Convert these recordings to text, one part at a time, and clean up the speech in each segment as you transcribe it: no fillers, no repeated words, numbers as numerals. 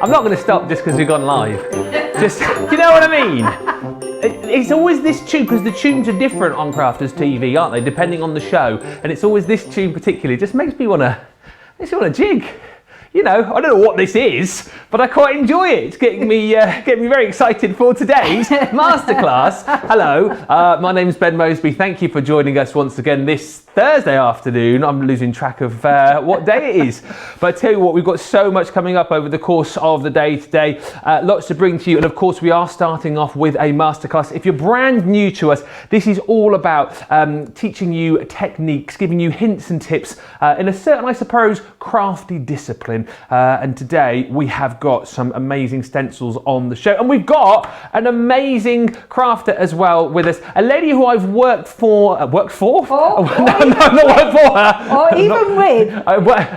I'm not going to stop just because we've gone live. Just, do you know what I mean? It's always this tune, because the tunes are different on Crafters TV, aren't they, depending on the show. And it's always this tune particularly. Just makes me want to jig. You know, I don't know what this is, but I quite enjoy it. It's getting me very excited for today's masterclass. Hello, my name's Ben Mosby. Thank you for joining us once again this Thursday afternoon. I'm losing track of what day it is. But I tell you what, we've got so much coming up over the course of the day today. Lots to bring to you. And of course, we are starting off with a masterclass. If you're brand new to us, this is all about teaching you techniques, giving you hints and tips in a certain, I suppose, crafty discipline. And today we have got some amazing stencils on the show, and we've got an amazing crafter as well with us, a lady who I've worked for? No, not worked for her. Or even with.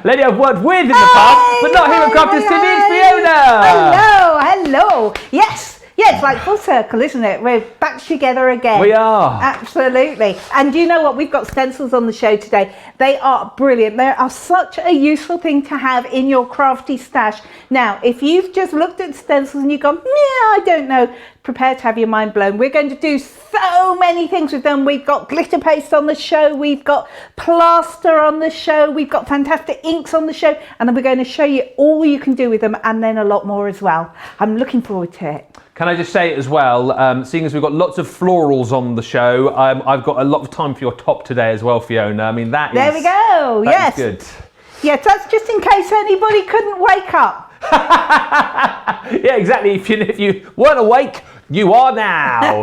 Lady I've worked with in the past, but not here at Crafters TV. It's Fiona. Hello. Yes. Yeah, it's like full circle, isn't it? We're back together again. We are. Absolutely. And you know what? We've got stencils on the show today. They are brilliant. They are such a useful thing to have in your crafty stash. Now, if you've just looked at stencils and you've gone, yeah, I don't know, prepare to have your mind blown. We're going to do so many things with them. We've got glitter paste on the show. We've got plaster on the show. We've got fantastic inks on the show. And then we're going to show you all you can do with them, and then a lot more as well. I'm looking forward to it. Can I just say as well, seeing as we've got lots of florals on the show, I've got a lot of time for your top today as well, Fiona. I mean, that is... There we go, yes. Good. Yes, that's just in case anybody couldn't wake up. Yeah, exactly. If you weren't awake, you are now.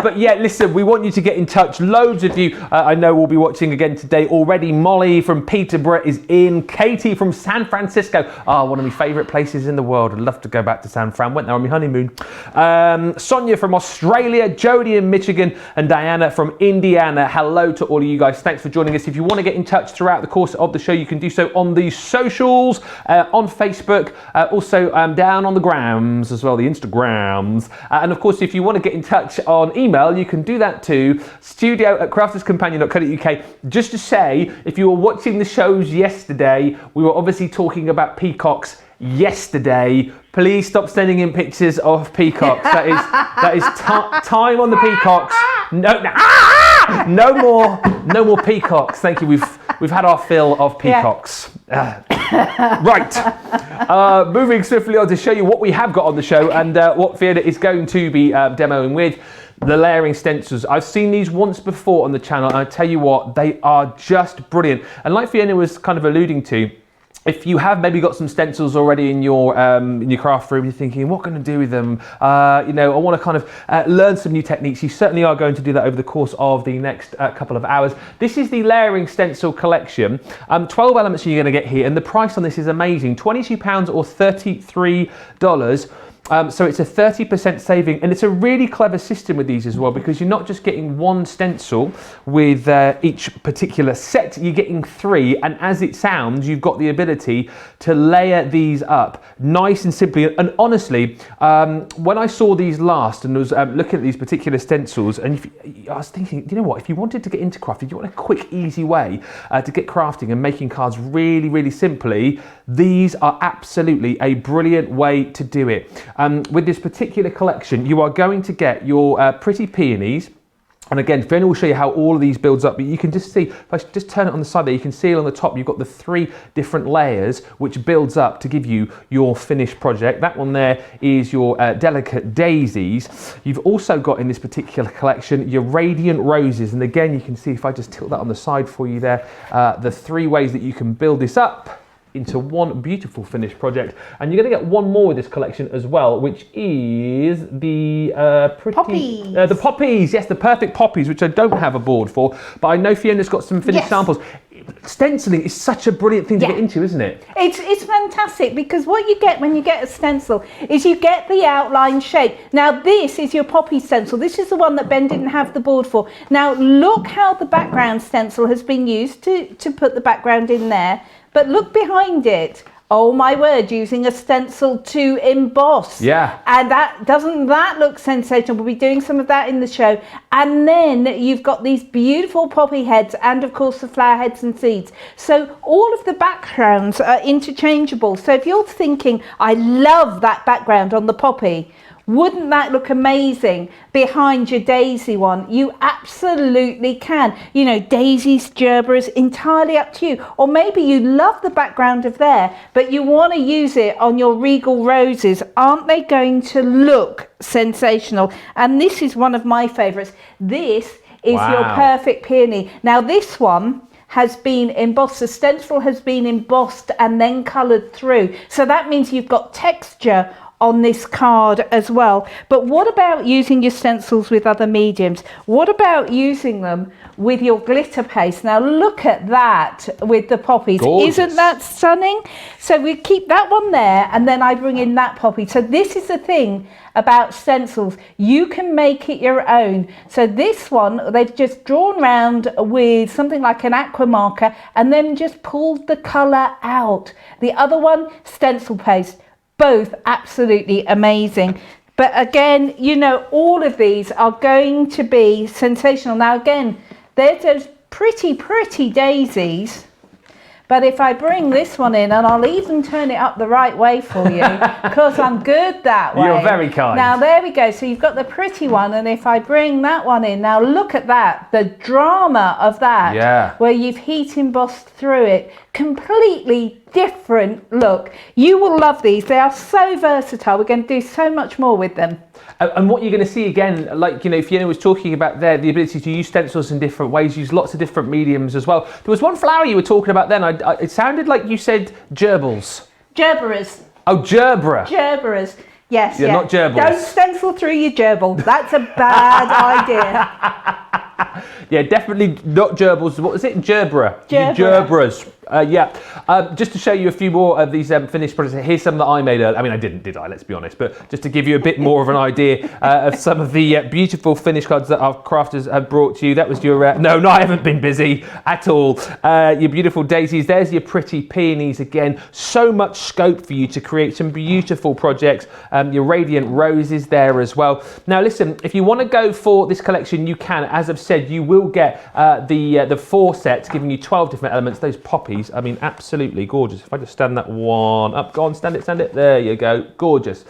But yeah, listen, we want you to get in touch. Loads of you I know will be watching again today already. Molly from Peterborough is in. Katie from San Francisco. One of my favourite places in the world. I'd love to go back to San Fran. Went there on my honeymoon. Sonia from Australia, Jodie in Michigan, and Diana from Indiana. Hello to all of you guys. Thanks for joining us. If you want to get in touch throughout the course of the show, you can do so on the socials, on Facebook, also down on the grams as well, the Instagrams. And of course, if you want to get in touch on email, you can do that too, studio@crafterscompanion.co.uk. Just to say, if you were watching the shows yesterday, we were obviously talking about peacocks yesterday. Please stop sending in pictures of peacocks. That is time on the peacocks. No more peacocks. Thank you. We've had our fill of peacocks. Yeah. Right. Moving swiftly on to show you what we have got on the show and what Fiona is going to be demoing with. The layering stencils. I've seen these once before on the channel, and I tell you what, they are just brilliant. And like Fiona was kind of alluding to, if you have maybe got some stencils already in your craft room, you're thinking, what can I do with them? You know, I want to kind of learn some new techniques. You certainly are going to do that over the course of the next couple of hours. This is the layering stencil collection. 12 elements you're going to get here, and the price on this is amazing. £22 or $33. So it's a 30% saving, and it's a really clever system with these as well, because you're not just getting one stencil with each particular set, you're getting 3, and as it sounds, you've got the ability to layer these up nice and simply. And honestly, when I saw these last and was looking at these particular stencils, and I was thinking, you know what, if you wanted to get into crafting, if you want a quick, easy way to get crafting and making cards really, really simply, these are absolutely a brilliant way to do it. With this particular collection, you are going to get your pretty peonies. And again, Fiona will show you how all of these builds up, but you can just see, if I just turn it on the side there, you can see on the top, you've got the 3 different layers, which builds up to give you your finished project. That one there is your delicate daisies. You've also got in this particular collection, your radiant roses. And again, you can see, if I just tilt that on the side for you there, the 3 ways that you can build this up into one beautiful finished project. And you're going to get one more with this collection as well, which is the poppies. The poppies, yes, the perfect poppies, which I don't have a board for, but I know Fiona's got some finished samples. Stenciling is such a brilliant thing to get into, isn't it? It's fantastic, because what you get when you get a stencil is you get the outline shape. Now this is your poppy stencil. This is the one that Ben didn't have the board for. Now look how the background stencil has been used to put the background in there. But look behind it. Oh my word, using a stencil to emboss. Yeah. And doesn't that look sensational? We'll be doing some of that in the show. And then you've got these beautiful poppy heads and of course the flower heads and seeds. So all of the backgrounds are interchangeable. So if you're thinking, I love that background on the poppy, wouldn't that look amazing behind your daisy one? You absolutely can. You know, daisies, gerberas, entirely up to you. Or maybe you love the background of there, but you want to use it on your regal roses. Aren't they going to look sensational? And this is one of my favourites. This is your perfect peony. Now this one has been embossed. The stencil has been embossed and then coloured through. So that means you've got texture on this card as well. But what about using your stencils with other mediums? What about using them with your glitter paste? Now look at that with the poppies. Gorgeous. Isn't that stunning? So we keep that one there and then I bring in that poppy. So this is the thing about stencils. You can make it your own. So this one, they've just drawn round with something like an aqua marker and then just pulled the colour out. The other one, stencil paste. Both absolutely amazing. But again, you know, all of these are going to be sensational. Now again, there's those pretty daisies. But if I bring this one in, and I'll even turn it up the right way for you, because I'm good that way. You're very kind. Now there we go. So you've got the pretty one, and if I bring that one in, now look at that, the drama of that, where you've heat embossed through it, completely different look. You will love these. They are so versatile. We're going to do so much more with them. And what you're going to see again, like, you know, Fiona was talking about there, the ability to use stencils in different ways, use lots of different mediums as well. There was one flower you were talking about then, it sounded like you said gerbils. Gerberas. Oh, gerbera. Gerberas. Yes, not gerbils. Don't stencil through your gerbil. That's a bad idea. Yeah, definitely not gerbils. What was it? Gerbera. Gerberas. Just to show you a few more of these finished products. Here's some that I made. I mean, I didn't, did I? Let's be honest. But just to give you a bit more of an idea of some of the beautiful finished cards that our crafters have brought to you. That was your... No, I haven't been busy at all. Your beautiful daisies. There's your pretty peonies again. So much scope for you to create some beautiful projects. Your radiant roses there as well. Now, listen, if you want to go for this collection, you can. As I've said, you will get the 4 sets, giving you 12 different elements. Those poppies, I mean, absolutely gorgeous. If I just stand that one up, go on, stand it. There you go, gorgeous.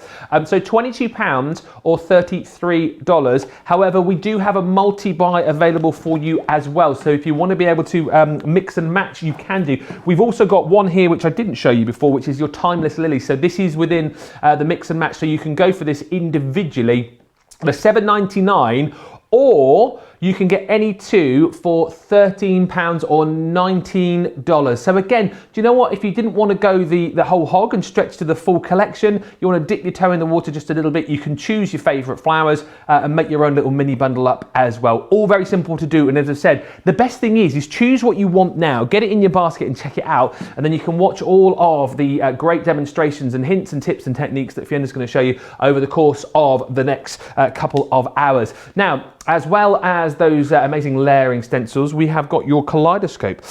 So £22 or $33. However, we do have a multi-buy available for you as well. So if you want to be able to mix and match, you can do. We've also got one here, which I didn't show you before, which is your timeless lily. So this is within the mix and match. So you can go for this individually, the $7.99, or you can get any two for £13 or $19. So again, do you know what? If you didn't want to go the whole hog and stretch to the full collection, you want to dip your toe in the water just a little bit, you can choose your favourite flowers and make your own little mini bundle up as well. All very simple to do. And as I said, the best thing is choose what you want now, get it in your basket and check it out. And then you can watch all of the great demonstrations and hints and tips and techniques that Fiona's going to show you over the course of the next couple of hours. Now, as well as those amazing layering stencils, we have got your Kaleidoscope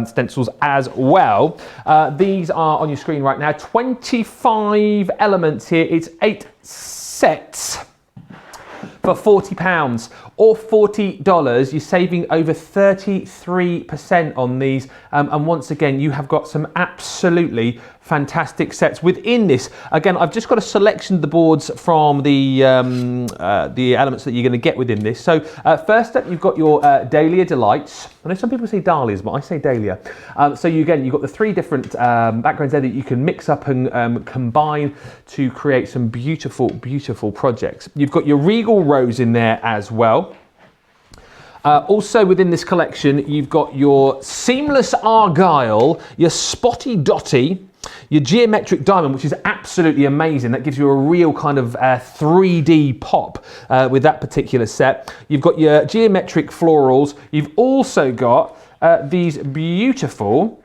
stencils as well. These are on your screen right now. 25 elements here. It's 8 sets for £40 or $40. You're saving over 33% on these. And once again, you have got some absolutely fantastic sets within this. Again, I've just got a selection of the boards from the elements that you're going to get within this. So first up, you've got your Dahlia Delights. I know some people say Dahlias, but I say Dahlia. So you've got the 3 different backgrounds there that you can mix up and combine to create some beautiful, beautiful projects. You've got your Regal Rose in there as well. Also within this collection, you've got your Seamless Argyle, your Spotty Dotty, your Geometric Diamond, which is absolutely amazing. That gives you a real kind of 3D pop with that particular set. You've got your Geometric Florals. You've also got these beautiful,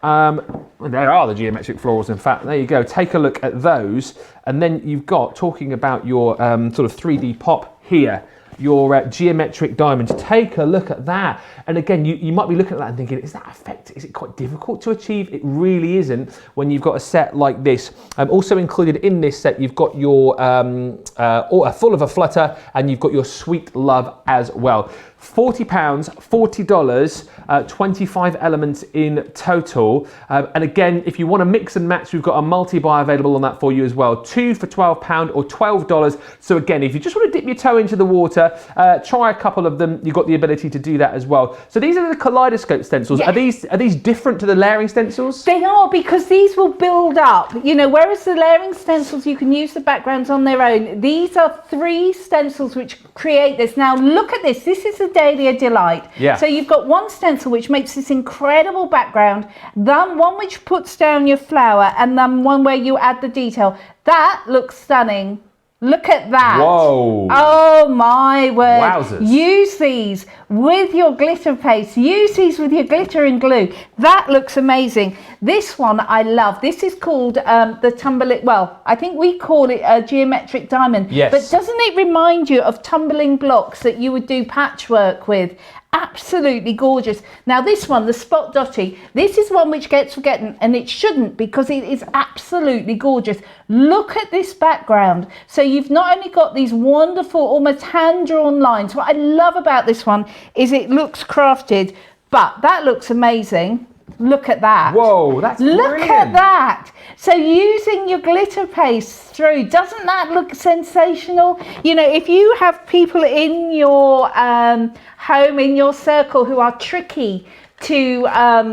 there are the Geometric Florals, in fact. There you go. Take a look at those. And then you've got, talking about your sort of 3D pop here, your geometric diamonds. Take a look at that. And again, you might be looking at that and thinking, is that effect, is it quite difficult to achieve? It really isn't when you've got a set like this. Also included in this set, you've got your full of a flutter, and you've got your sweet love as well. £40, $40, 25 elements in total. And again, if you want to mix and match, we've got a multi-buy available on that for you as well. 2 for £12 or $12. So again, if you just want to dip your toe into the water, try a couple of them. You've got the ability to do that as well. So these are the Kaleidoscope stencils. Yeah. Are these different to the layering stencils? They are, because these will build up, you know, whereas the layering stencils, you can use the backgrounds on their own. These are 3 stencils which create this. Now look at this. This is a daily delight. Yeah. So you've got one stencil which makes this incredible background, then one which puts down your flower, and then one where you add the detail. That looks stunning. Look at that. Whoa. Oh my word. Wowzers. Use these with your glitter paste. Use these with your glitter and glue. That looks amazing. This one I love. This is called the tumbling, well, I think we call it a geometric diamond. Yes. But doesn't it remind you of tumbling blocks that you would do patchwork with? Absolutely gorgeous. Now this one, the Spot Dotty, this is one which gets forgotten, and it shouldn't, because it is absolutely gorgeous. Look at this background. So you've not only got these wonderful, almost hand-drawn lines. What I love about this one is it looks crafted, but that looks amazing. Look at that. Whoa, that's Look brilliant. at that. So using your glitter paste through, doesn't that look sensational? You know, if you have people in your home, in your circle, who are tricky to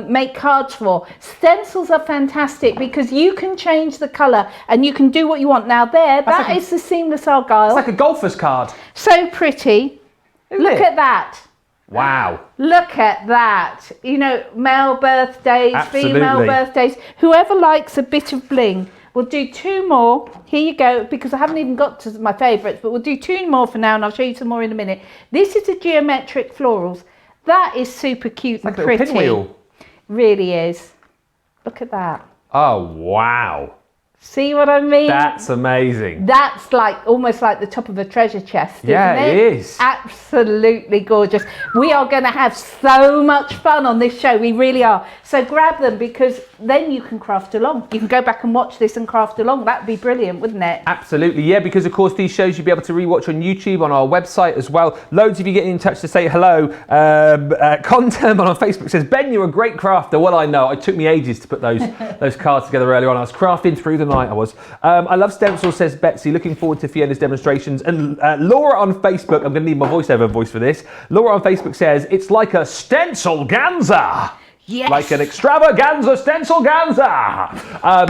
make cards for, stencils are fantastic, because you can change the colour and you can do what you want. Now that is the Seamless Argyle. It's like a golfer's card. So pretty. Look at that. Wow. Look at that. You know, male birthdays, Absolutely. female birthdays, whoever likes a bit of bling. We'll do 2 more. Here you go, because I haven't even got to my favourites, but we'll do 2 more for now, and I'll show you some more in a minute. This is the geometric florals. That is super cute and pretty. Like a little pinwheel. Really is. Look at that. Oh, wow. See what I mean? That's amazing. That's like almost like the top of a treasure chest, isn't Yeah, it? it is. Absolutely gorgeous. We are going to have so much fun on this show. We really are. So grab them, because then you can craft along. You can go back and watch this and craft along. That would be brilliant, wouldn't it? Absolutely, yeah, because of course these shows you'll be able to rewatch on YouTube, on our website as well. Loads of you getting in touch to say hello. Content on Facebook says, Ben, you're a great crafter. Well, I know. It took me ages to put those cards together earlier on. I was crafting through the night. I was. I love Stencils, says Betsy. Looking forward to Fiona's demonstrations. And Laura on Facebook, I'm going to need my voiceover voice for this. Laura on Facebook says, it's like a stencil ganza. Yes. Like an extravaganza stencil ganza.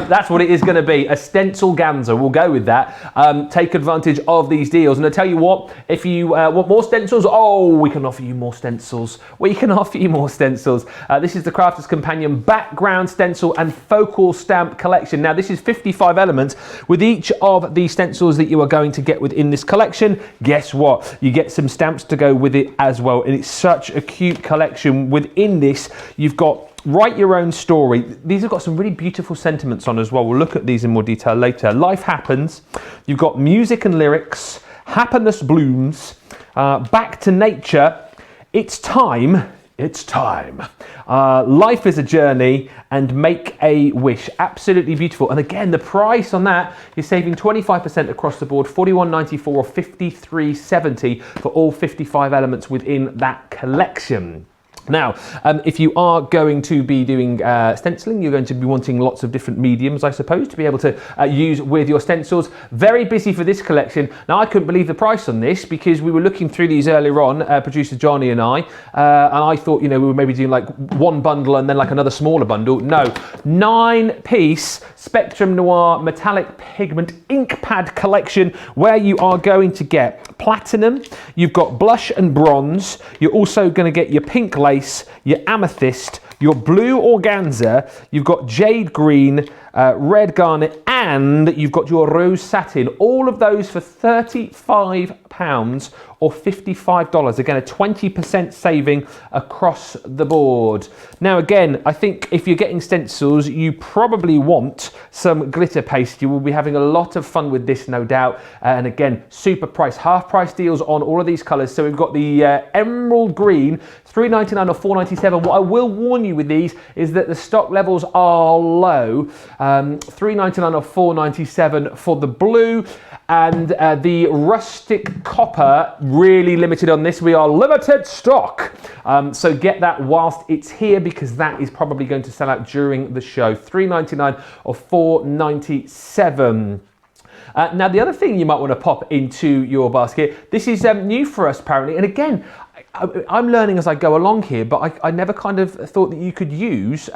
That's what it is going to be, a stencil ganza. We'll go with that. Take advantage of these deals. And I tell you what, if you want more stencils, we can offer you more stencils. We can offer you more stencils. This is the Crafter's Companion background stencil and focal stamp collection. Now this is 55 elements. With each of the stencils that you are going to get within this collection, guess what? You get some stamps to go with it as well. And it's such a cute collection. Within this, you've got write your own story. These have got some really beautiful sentiments on as well. We'll look at these in more detail later. Life happens. You've got music and lyrics, happiness blooms, back to nature, it's time. It's time. Life is a journey, and make a wish. Absolutely beautiful. And again, the price on that is saving 25% across the board, $41.94 or $53.70 for all 55 elements within that collection. Now, if you are going to be doing stenciling, you're going to be wanting lots of different mediums, I suppose, to be able to use with your stencils. Very busy for this collection. Now, I couldn't believe the price on this, because we were looking through these earlier on, producer Johnny and I thought, you know, we were maybe doing like 1 bundle and then like another smaller bundle. No, 9-piece Spectrum Noir Metallic Pigment Ink Pad collection, where you are going to get platinum, you've got blush and bronze, you're also going to get your pink lace, your amethyst, your blue organza, you've got jade green, red garnet, and you've got your rose satin. All of those for £35 or $55. Again, a 20% saving across the board. Now, again, I think if you're getting stencils, you probably want some glitter paste. You will be having a lot of fun with this, no doubt. And again, super price, half price deals on all of these colours. So we've got the emerald green, $3.99 or $4.97. What I will warn you with these is that the stock levels are low. $3.99 or $4.97 for the blue. And the rustic copper, really limited on this. We are limited stock. So get that whilst it's here, because that is probably going to sell out during the show. $3.99 or $4.97. Now, the other thing you might want to pop into your basket, this is new for us apparently. And again, I'm learning as I go along here, but I never kind of thought that you could use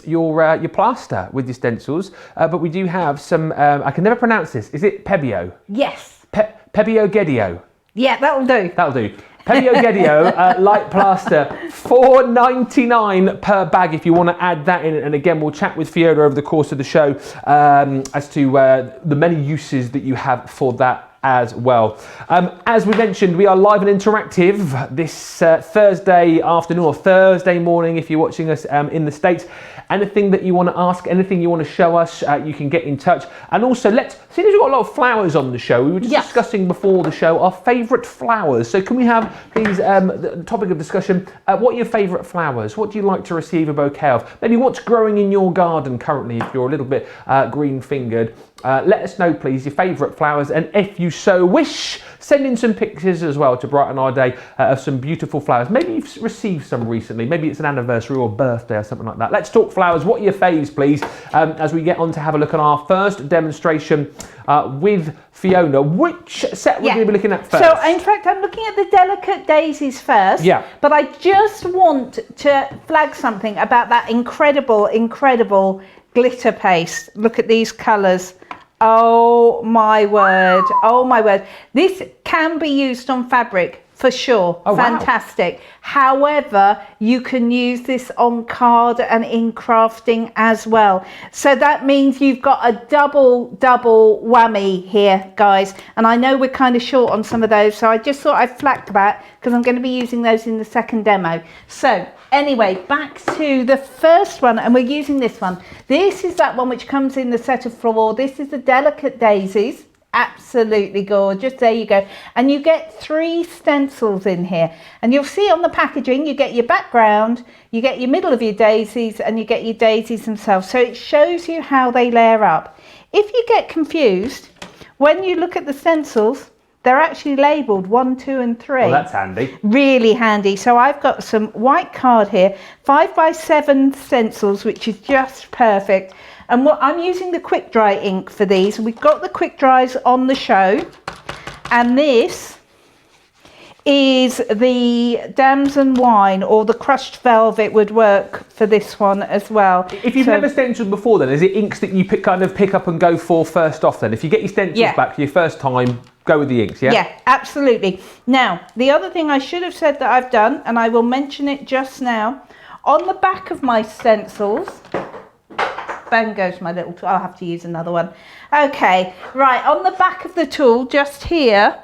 your plaster with your stencils. But we do have some, I can never pronounce this. Is it Pebeo? Yes. Pebeo Gedio? Yeah, that'll do. That'll do. Pebeo Gedio light plaster, $4.99 per bag if you want to add that in. And again, we'll chat with Fiona over the course of the show as to the many uses that you have for that as well. As we mentioned, we are live and interactive this Thursday afternoon or Thursday morning if you're watching us in the States. Anything that you want to ask, anything you want to show us, you can get in touch. And also, seeing as we've got a lot of flowers on the show, we were just discussing before the show our favourite flowers. So can we have, please, the topic of discussion, what are your favourite flowers? What do you like to receive a bouquet of? Maybe what's growing in your garden currently if you're a little bit green-fingered. Let us know, please, your favourite flowers, and if you so wish, send in some pictures as well to brighten our day of some beautiful flowers. Maybe you've received some recently, maybe it's an anniversary or birthday or something like that. Let's talk flowers. What are your faves, please, as we get on to have a look at our first demonstration with Fiona. Which set we're going to be looking at first? So, in fact, I'm looking at the delicate daisies first. Yeah. But I just want to flag something about that incredible glitter paste. Look at these colours. Oh my word. Oh my word. This can be used on fabric for sure. Oh, fantastic. Wow. However, you can use this on card and in crafting as well. So that means you've got a double whammy here, guys. And I know we're kind of short on some of those, so I just thought I'd flag that because I'm going to be using those in the second demo. So anyway, back to the first one, and we're using this one. This is that one which comes in the set of floor. This is the delicate daisies. Absolutely gorgeous. There you go. And you get 3 stencils in here, and you'll see on the packaging you get your background, you get your middle of your daisies, and you get your daisies themselves. So it shows you how they layer up. If you get confused, when you look at the stencils, they're actually labelled 1, 2 and 3. Well, that's handy. Really handy. So I've got some white card here, 5x7 stencils, which is just perfect. And what I'm using the quick dry ink for these. We've got the quick dries on the show, and this is the damson wine, or the crushed velvet would work for this one as well. If you've never stenciled before, then is it inks that you pick up and go for first off? Then, if you get your stencils back for your first time, go with the inks. Yeah, absolutely. Now, the other thing I should have said that I've done, and I will mention it just now, on the back of my stencils. Bang goes my little tool. I'll have to use another one. Okay, right, on the back of the tool, just here,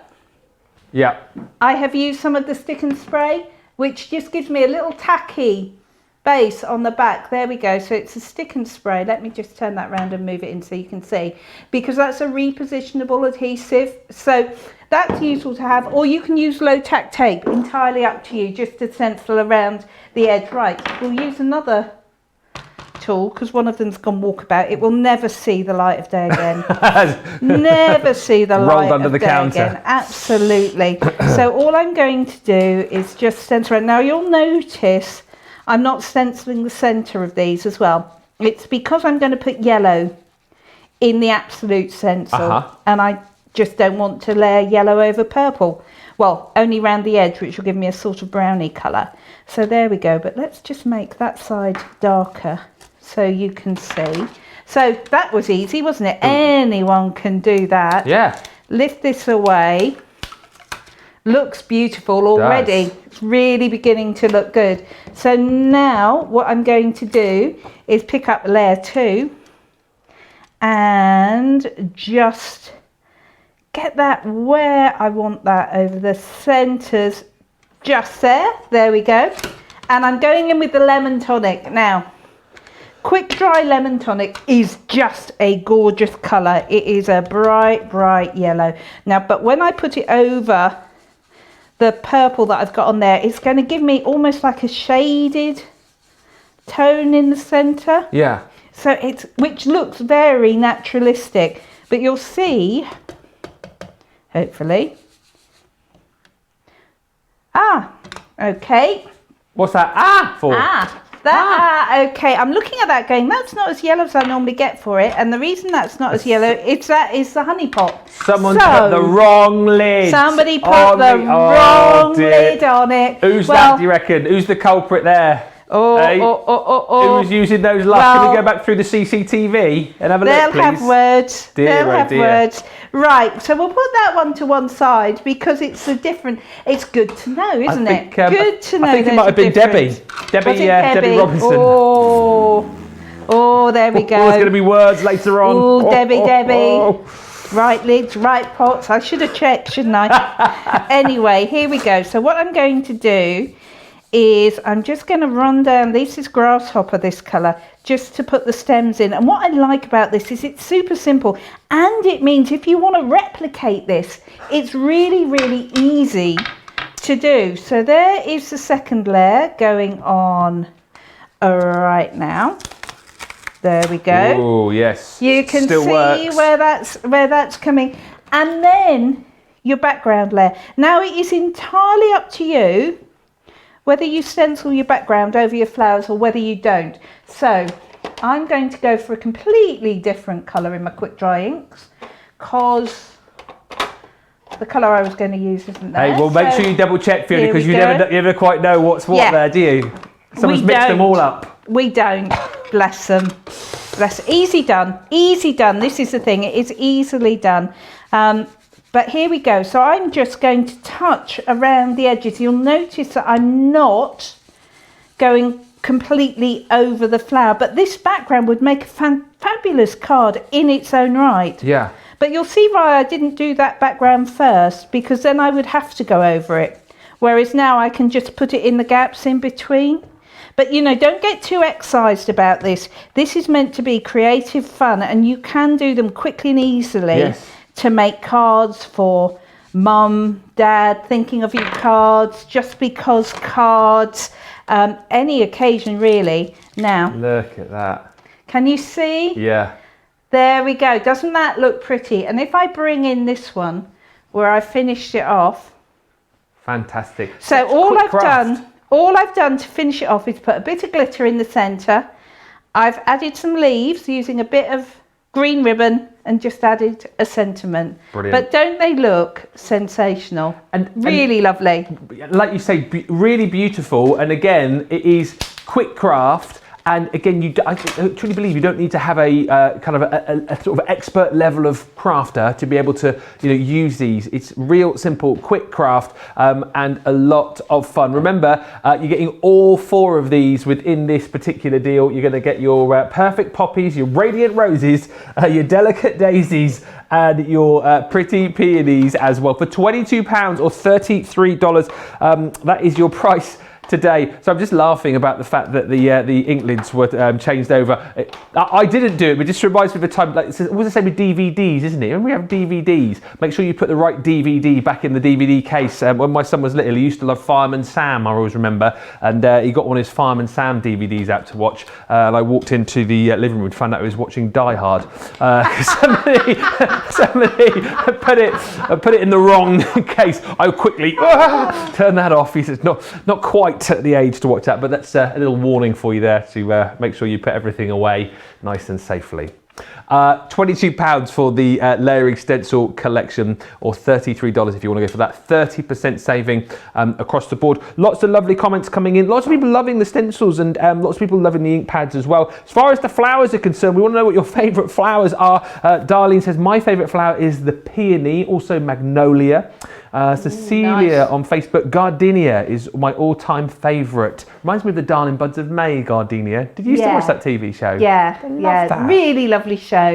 I have used some of the stick and spray, which just gives me a little tacky base on the back. There we go. So it's a stick and spray. Let me just turn that around and move it in so you can see, because that's a repositionable adhesive. So that's useful to have, or you can use low tack tape, entirely up to you, just to stencil around the edge. Right, we'll use another tool because one of them's gone walkabout. It will never see the light of day again. Never see the light under of the day counter again. Absolutely. So all I'm going to do is just stencil around. Now you'll notice I'm not stenciling the centre of these as well. It's because I'm going to put yellow in the absolute stencil, and I just don't want to layer yellow over purple. Well, only around the edge, which will give me a sort of browny colour. So there we go. But let's just make that side darker so you can see. So that was easy, wasn't it? Anyone can do that. Yeah. Lift this away. Looks beautiful already. It's really beginning to look good. So now what I'm going to do is pick up layer 2 and just get that where I want that over the centres, just there we go. And I'm going in with the lemon tonic. Now, quick dry lemon tonic is just a gorgeous colour. It is a bright yellow. Now, but when I put it over the purple that I've got on there, it's going to give me almost like a shaded tone in the centre. Yeah. So it's, which looks very naturalistic, but you'll see, hopefully. Okay. What's that for? Okay, I'm looking at that going, that's not as yellow as I normally get for it, and the reason that's not as yellow is that is the honey pot. Someone put the wrong lid. Somebody put the wrong lid on it. Who's that, do you reckon? Who's the culprit there? Who's using those luck? Can we go back through the CCTV and have a look, please? They'll have words. They'll have words. Right, so we'll put that one to one side because it's a different. It's good to know, isn't it? Good to know. I think it might have been Debbie. Debbie Robinson. Oh, there we go. There's going to be words later on. Oh, Debbie. Right lids, right pots. I should have checked, shouldn't I? Anyway, here we go. So what I'm going to do is I'm just going to run down, this is grasshopper, this colour, just to put the stems in. And what I like about this is it's super simple, and it means if you want to replicate this, it's really easy to do. So there is the second layer going on right now. There we go. Oh yes, you can see where that's coming. And then your background layer. Now it is entirely up to you whether you stencil your background over your flowers or whether you don't. So I'm going to go for a completely different colour in my quick dry inks because the colour I was going to use isn't there. Hey, well, make sure you double check, Fiona, because you never quite know what's what there, do you? Someone's mixed them all up. We don't. Bless them. Easy done. This is the thing. It is easily done. But here we go. So I'm just going to touch around the edges. You'll notice that I'm not going completely over the flower, but this background would make a fabulous card in its own right. Yeah. But you'll see why I didn't do that background first, because then I would have to go over it. Whereas now I can just put it in the gaps in between. But, you know, don't get too excised about this. This is meant to be creative fun, and you can do them quickly and easily to make cards for mum, dad, thinking of your cards, just because cards, any occasion really. Now, look at that. Can you see? Yeah. There we go. Doesn't that look pretty? And if I bring in this one where I finished it off. Fantastic. So all I've done to finish it off is put a bit of glitter in the centre. I've added some leaves using a bit of green ribbon and just added a sentiment. Brilliant. But don't they look sensational? And really lovely. Like you say, really beautiful. And again, it is quick craft. And again, I truly believe you don't need to have a kind of a sort of expert level of crafter to be able to use these. It's real simple, quick craft, and a lot of fun. Remember, you're getting all 4 of these within this particular deal. You're going to get your perfect poppies, your radiant roses, your delicate daisies, and your pretty peonies as well for £22 or $33. That is your price today. So I'm just laughing about the fact that the ink lids were changed over. I didn't do it, but it just reminds me of the time, like, it was the same with DVDs, isn't it? When we have DVDs, make sure you put the right DVD back in the DVD case. When my son was little, he used to love Fireman Sam, I always remember, and he got one of his Fireman Sam DVDs out to watch, and I walked into the living room and found out he was watching Die Hard. Somebody put it in the wrong case. I quickly turned that off. He says, not quite at the age to watch that, but that's a little warning for you there to make sure you put everything away nice and safely. £22 for the layering stencil collection, or $33 if you want to go for that. 30% saving across the board. Lots of lovely comments coming in. Lots of people loving the stencils, and lots of people loving the ink pads as well. As far as the flowers are concerned, we want to know what your favourite flowers are. Darlene says, my favourite flower is the peony, also magnolia. Cecilia nice. on Facebook, Gardenia is my all-time favourite. Reminds me of the Darling Buds of May, Gardenia. Did you used to watch that TV show? Yeah, that. really lovely show.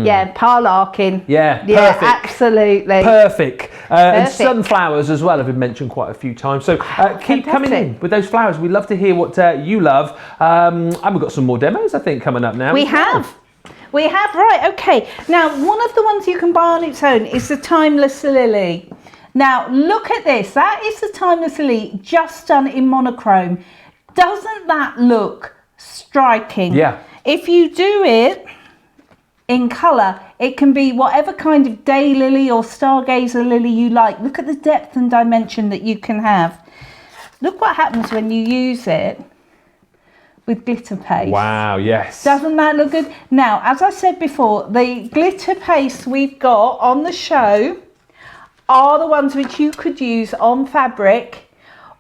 Yeah, Pa Larkin. Yeah, perfect. Absolutely. Perfect. And sunflowers as well have been mentioned quite a few times. So keep coming in with those flowers. We'd love to hear what you love. And we've got some more demos, I think, coming up now. We have, right, okay. Now, one of the ones you can buy on its own is the Timeless Lily. Now, look at this. That is the Timeless Lily just done in monochrome. Doesn't that look striking? Yeah. If you do it in colour, it can be whatever kind of daylily or stargazer lily you like. Look at the depth and dimension that you can have. Look what happens when you use it with glitter paste. Wow, yes. Doesn't that look good? Now, as I said before, the glitter paste we've got on the show are the ones which you could use on fabric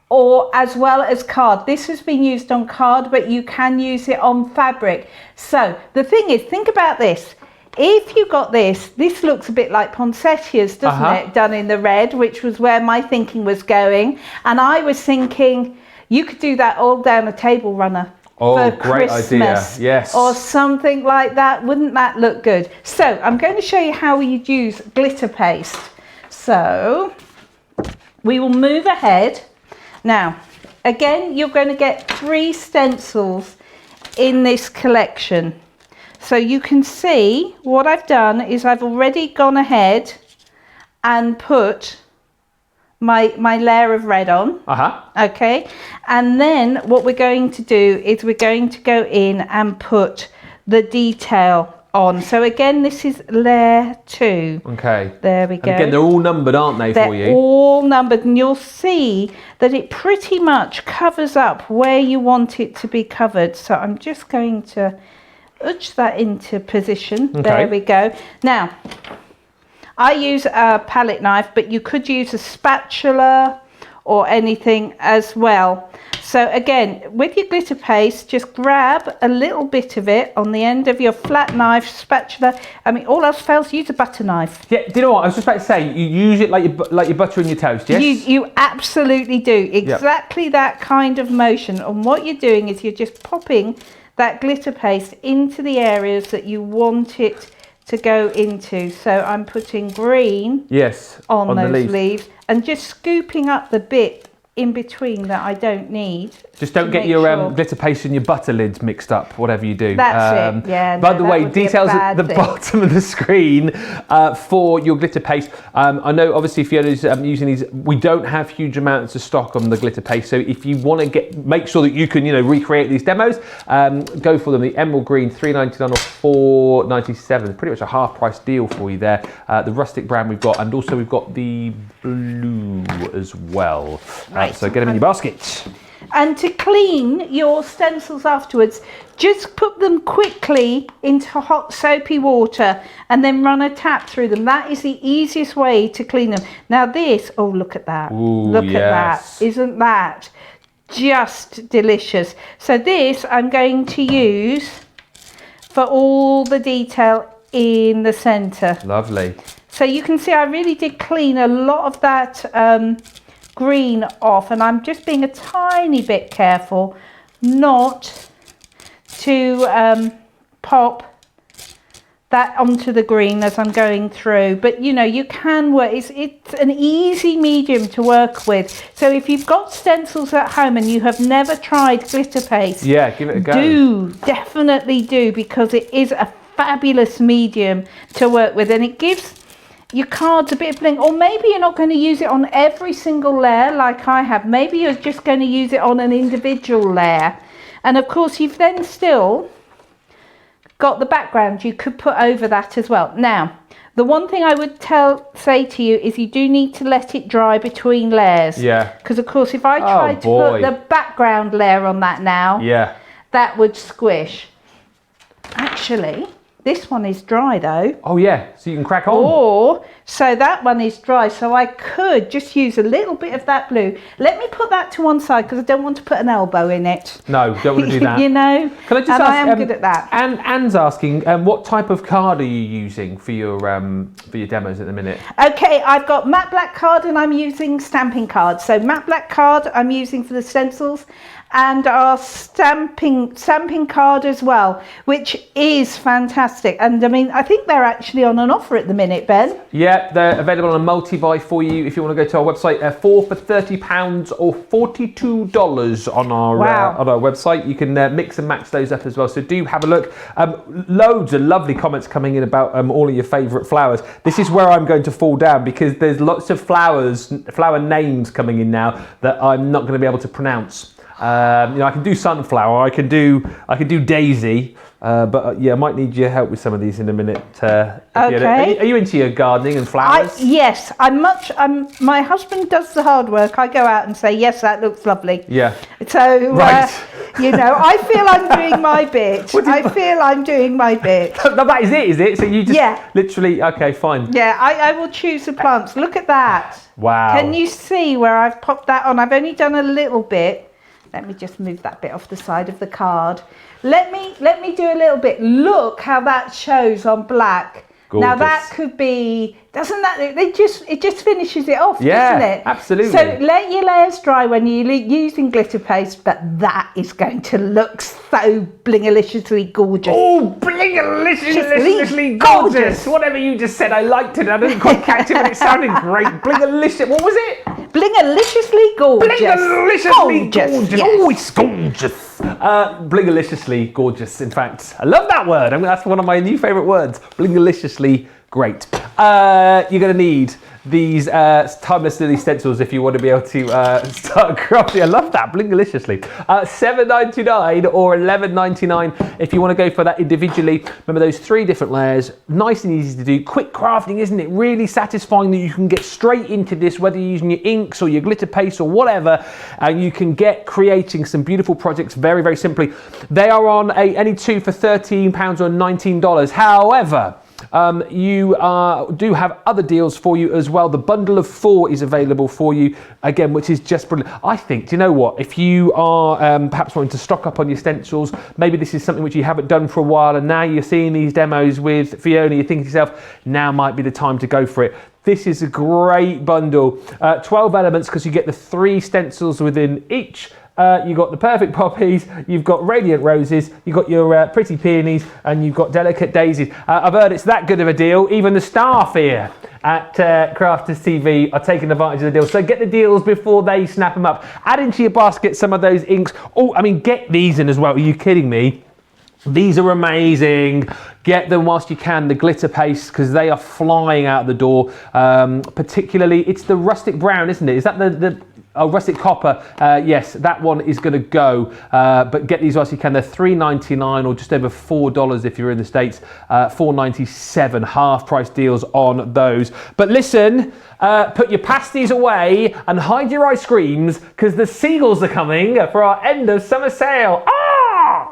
or as well as card. This has been used on card, but you can use it on fabric. So the thing is, think about this. If you got this looks a bit like poinsettias, doesn't it? Done in the red, which was where my thinking was going. And I was thinking you could do that all down a table runner. Oh, for great Christmas, idea. Yes. Or something like that. Wouldn't that look good? So I'm going to show you how you'd use glitter paste. So we will move ahead. Now, again, you're going to get 3 stencils in this collection. So you can see what I've done is I've already gone ahead and put my layer of red on. Okay, and then what we're going to do is we're going to go in and put the detail on. So again, this is layer 2. Okay. There we go. And again, they're all numbered, aren't they, for you? They're all numbered, and you'll see that it pretty much covers up where you want it to be covered. So I'm just going to edge that into position. Okay. There we go. Now, I use a palette knife, but you could use a spatula or anything as well. So again, with your glitter paste, just grab a little bit of it on the end of your flat knife, spatula. I mean, all else fails, use a butter knife. Yeah, do you know what? I was just about to say, you use it like your butter in your toast, yes? You absolutely do. Exactly that kind of motion. And what you're doing is you're just popping that glitter paste into the areas that you want it to go into. So I'm putting green on those leaves and just scooping up the bit in between that I don't need. Just don't get your glitter paste and your butter lids mixed up, whatever you do. That's it, yeah. By the way, details at the bottom of the screen for your glitter paste. I know obviously Fiona's using these. We don't have huge amounts of stock on the glitter paste, so if you want to make sure that you can recreate these demos, go for them. The emerald green, $3.99 or $4.97, pretty much a half price deal for you there. The rustic brown we've got, and also we've got the blue as well. So get them in your basket. And to clean your stencils afterwards, just put them quickly into hot soapy water and then run a tap through them. That is the easiest way to clean them. Now this, oh look at that. Look at that. Isn't that just delicious? So this I'm going to use for all the detail in the centre. Lovely. So you can see I really did clean a lot of that green off, and I'm just being a tiny bit careful not to pop that onto the green as I'm going through. But you can work, it's an easy medium to work with. So if you've got stencils at home and you have never tried glitter paste, give it a go. Definitely do, because it is a fabulous medium to work with, and it gives your cards a bit of bling. Or maybe you're not going to use it on every single layer like I have. Maybe you're just going to use it on an individual layer, and of course you've then still got the background you could put over that as well. Now, the one thing I would say to you is you do need to let it dry between layers. Because of course if I tried to put the background layer on that now, that would squish. Actually, This one is dry though. Oh yeah, so you can crack on. Or, so that one is dry, so I could just use a little bit of that blue. Let me put that to one side because I don't want to put an elbow in it. No, don't want to do that. You know, Can I just and ask, I am good at that. Anne's asking, what type of card are you using for your demos at the minute? Okay, I've got matte black card and I'm using stamping card. So matte black card I'm using for the stencils, and our stamping card as well, which is fantastic. And I mean, I think they're actually on an offer at the minute, Ben. Yeah, they're available on a multi-buy for you if you want to go to our website. 4 for £30 or $42 on our website. You can mix and match those up as well. So do have a look. Loads of lovely comments coming in about all of your favourite flowers. This is where I'm going to fall down because there's lots of flower names coming in now that I'm not going to be able to pronounce. I can do sunflower, I can do daisy, but yeah, I might need your help with some of these in a minute. Okay. Are you into your gardening and flowers? Yes, my husband does the hard work. I go out and say, yes, that looks lovely. Yeah. So, right. I feel I'm doing my bit. No, that is it, is it? So you just literally, okay, fine. Yeah, I will choose the plants. Look at that. Wow. Can you see where I've popped that on? I've only done a little bit. Let me just move that bit off the side of the card. Let me do a little bit. Look how that shows on black. Gorgeous. Now that could be, doesn't that, it just finishes it off, doesn't it? Absolutely. So let your layers dry when you're using glitter paste, but that is going to look so blingaliciously gorgeous. Oh, blingaliciously gorgeous. Whatever you just said, I liked it. I didn't quite catch it, but it sounded great. Blingalicious, what was it? Blingaliciously gorgeous. Blingaliciously gorgeous. Yes. Oh, it's gorgeous. Blingaliciously gorgeous, in fact. I love that word. I mean, that's one of my new favourite words. Blingaliciously great. You're going to need these timeless lily stencils if you want to be able to start crafting. I love that, blingaliciously. $7.99 or $11.99 if you want to go for that individually. Remember those 3 different layers, nice and easy to do. Quick crafting, isn't it? Really satisfying that you can get straight into this, whether you're using your inks or your glitter paste or whatever, and you can get creating some beautiful projects very, very simply. They are on any 2 for £13 or $19. However, you do have other deals for you as well. The bundle of 4 is available for you again, which is just brilliant. I think, do you know what, if you are perhaps wanting to stock up on your stencils, maybe this is something which you haven't done for a while and now you're seeing these demos with Fiona, you're thinking to yourself, now might be the time to go for it. This is a great bundle. 12 elements because you get the 3 stencils within each. You've got the perfect poppies, you've got radiant roses, you've got your pretty peonies, and you've got delicate daisies. I've heard it's that good of a deal. Even the staff here at Crafters TV are taking advantage of the deal. So get the deals before they snap them up. Add into your basket some of those inks. Oh, I mean, get these in as well. Are you kidding me? These are amazing. Get them whilst you can, the glitter paste, because they are flying out the door. Particularly, it's the rustic brown, isn't it? Is that the rustic copper? Yes, that one is going to go. But get these whilst you can. They're $3.99 or just over $4 if you're in the States. $4.97, half price deals on those. But listen, put your pasties away and hide your ice creams because the seagulls are coming for our end of summer sale. Ah!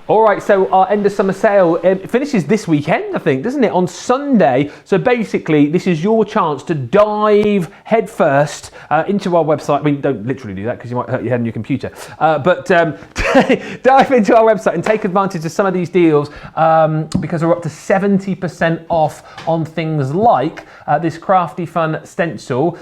All right, so our end of summer sale finishes this weekend, I think, doesn't it? On Sunday. So basically, this is your chance to dive headfirst into our website. I mean, don't literally do that because you might hurt your head on your computer. But dive into our website and take advantage of some of these deals because we're up to 70% off on things like this crafty fun stencil.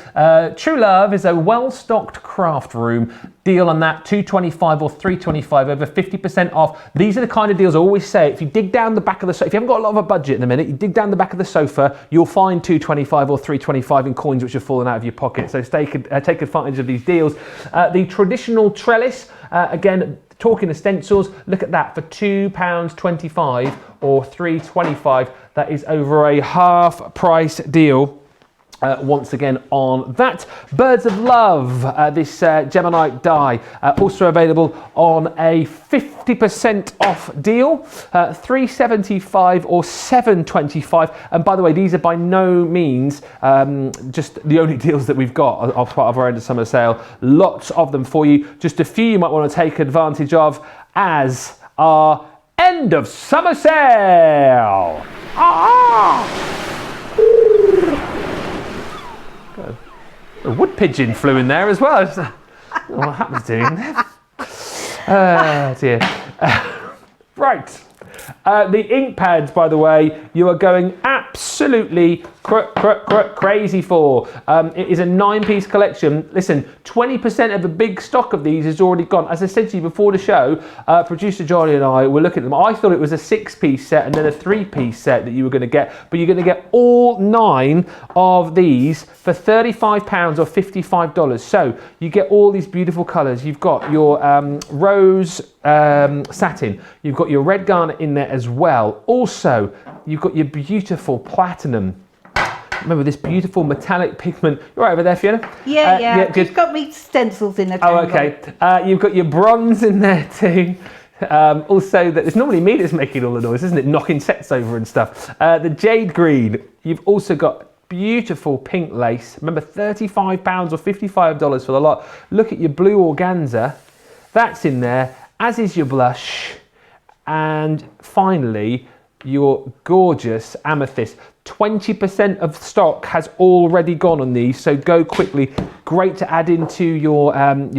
True Love is a well-stocked craft room. Deal on that, $2.25 or $3.25, over 50% off. These are the kind of deals I always say. If you dig down the back of the sofa, if you haven't got a lot of a budget in a minute, you dig down the back of the sofa, you'll find $2.25 or $3.25 in coins which have fallen out of your pocket. So take advantage of these deals. The traditional trellis, again, talking to stencils, look at that for £2.25 or $3.25. That is over a half price deal once again on that. Birds of Love, this Gemini die, also available on a 50% off deal, $3.75 or $7.25. And by the way, these are by no means just the only deals that we've got as part of our end of summer sale. Lots of them for you. Just a few you might want to take advantage of as our end of summer sale. A wood pigeon flew in there as well. I don't know what happens to him there. Oh dear. Right. The ink pads, by the way, you are going absolutely crazy for. It is a 9-piece collection. Listen, 20% of the big stock of these is already gone. As I said to you before the show, producer Johnny and I were looking at them. I thought it was a 6-piece set and then a 3-piece set that you were going to get, but you're going to get all 9 of these for £35 or $55. So you get all these beautiful colours. You've got your rose satin. You've got your red garnet in there as well. Also, you've got your beautiful platinum. Remember this beautiful metallic pigment. You're right over there, Fiona? Yeah, good. You've got me stencils in the tangle. Oh, okay. You've got your bronze in there too. Also, that it's normally me that's making all the noise, isn't it? Knocking sets over and stuff. The jade green. You've also got beautiful pink lace. Remember, £35 or $55 for the lot. Look at your blue organza. That's in there, as is your blush. And finally, your gorgeous amethyst. 20% of stock has already gone on these, so go quickly. Great to add into your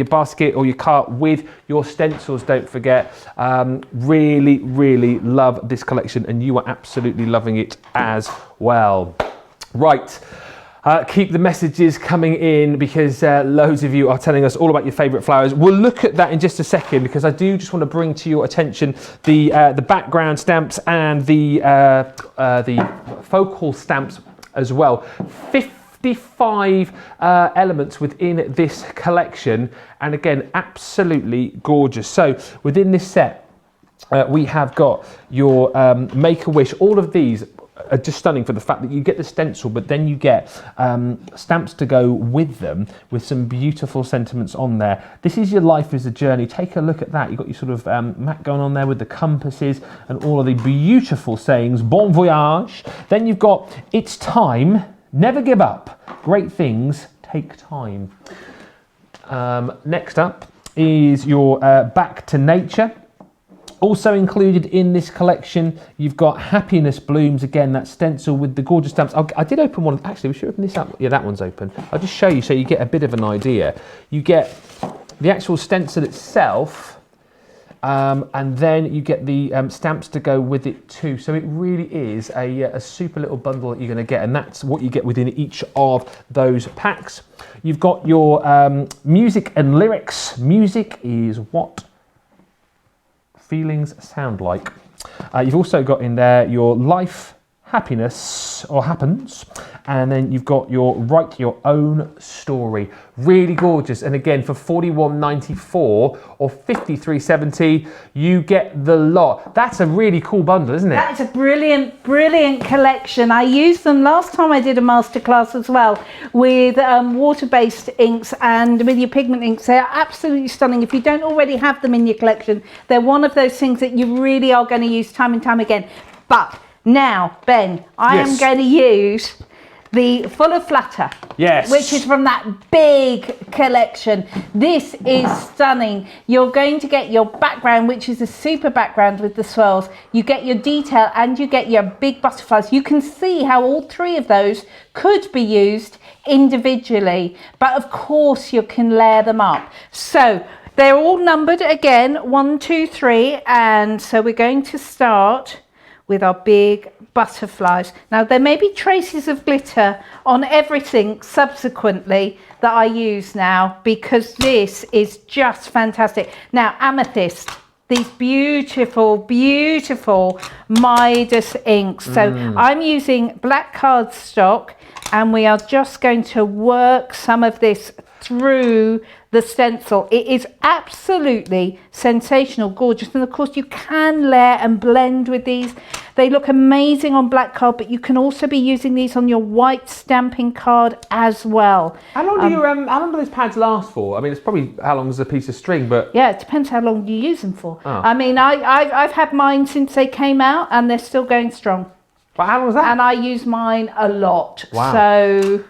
basket or your cart with your stencils, don't forget. Really, really love this collection, and you are absolutely loving it as well. Right. Keep the messages coming in because loads of you are telling us all about your favourite flowers. We'll look at that in just a second because I do just want to bring to your attention the background stamps and the focal stamps as well. 55 elements within this collection, and again, absolutely gorgeous. So within this set, we have got your Make-A-Wish. All of these are just stunning for the fact that you get the stencil, but then you get stamps to go with them with some beautiful sentiments on there. This is your Life is a Journey. Take a look at that. You've got your sort of mat going on there with the compasses and all of the beautiful sayings. Bon voyage. Then you've got It's Time, Never Give Up. Great things take time. Next up is your Back to Nature. Also included in this collection, you've got Happiness Blooms, again, that stencil with the gorgeous stamps. I did open one, actually, we should open this up. Yeah, that one's open. I'll just show you so you get a bit of an idea. You get the actual stencil itself, and then you get the stamps to go with it too. So it really is a super little bundle that you're gonna get, and that's what you get within each of those packs. You've got your music and lyrics. Music is what feelings sound like. You've also got in there your life, happiness, or happens, and then you've got your write your own story. Really gorgeous, and again for $41.94 or $53.70, you get the lot. That's a really cool bundle, isn't it? That's a brilliant, brilliant collection. I used them last time I did a masterclass as well with water-based inks and with your pigment inks. They're absolutely stunning. If you don't already have them in your collection, they're one of those things that you really are going to use time and time again. But now, Ben, I am going to use the Full of Flutter, which is from that big collection. This is stunning. You're going to get your background, which is a super background with the swirls. You get your detail and you get your big butterflies. You can see how all 3 of those could be used individually, but of course you can layer them up. So they're all numbered again, 1, 2, 3, and so we're going to start with our big butterflies. Now there may be traces of glitter on everything subsequently that I use now because this is just fantastic. Now amethyst, these beautiful, beautiful Midas inks. So I'm using black cardstock and we are just going to work some of this through the stencil. It is absolutely sensational, gorgeous, and of course you can layer and blend with these. They look amazing on black card, but you can also be using these on your white stamping card as well. How long do those pads last for? I mean, it's probably how long is a piece of string, but yeah, it depends how long you use them for. Oh. I mean, I've had mine since they came out, and they're still going strong. But how long was that? And I use mine a lot. Wow. So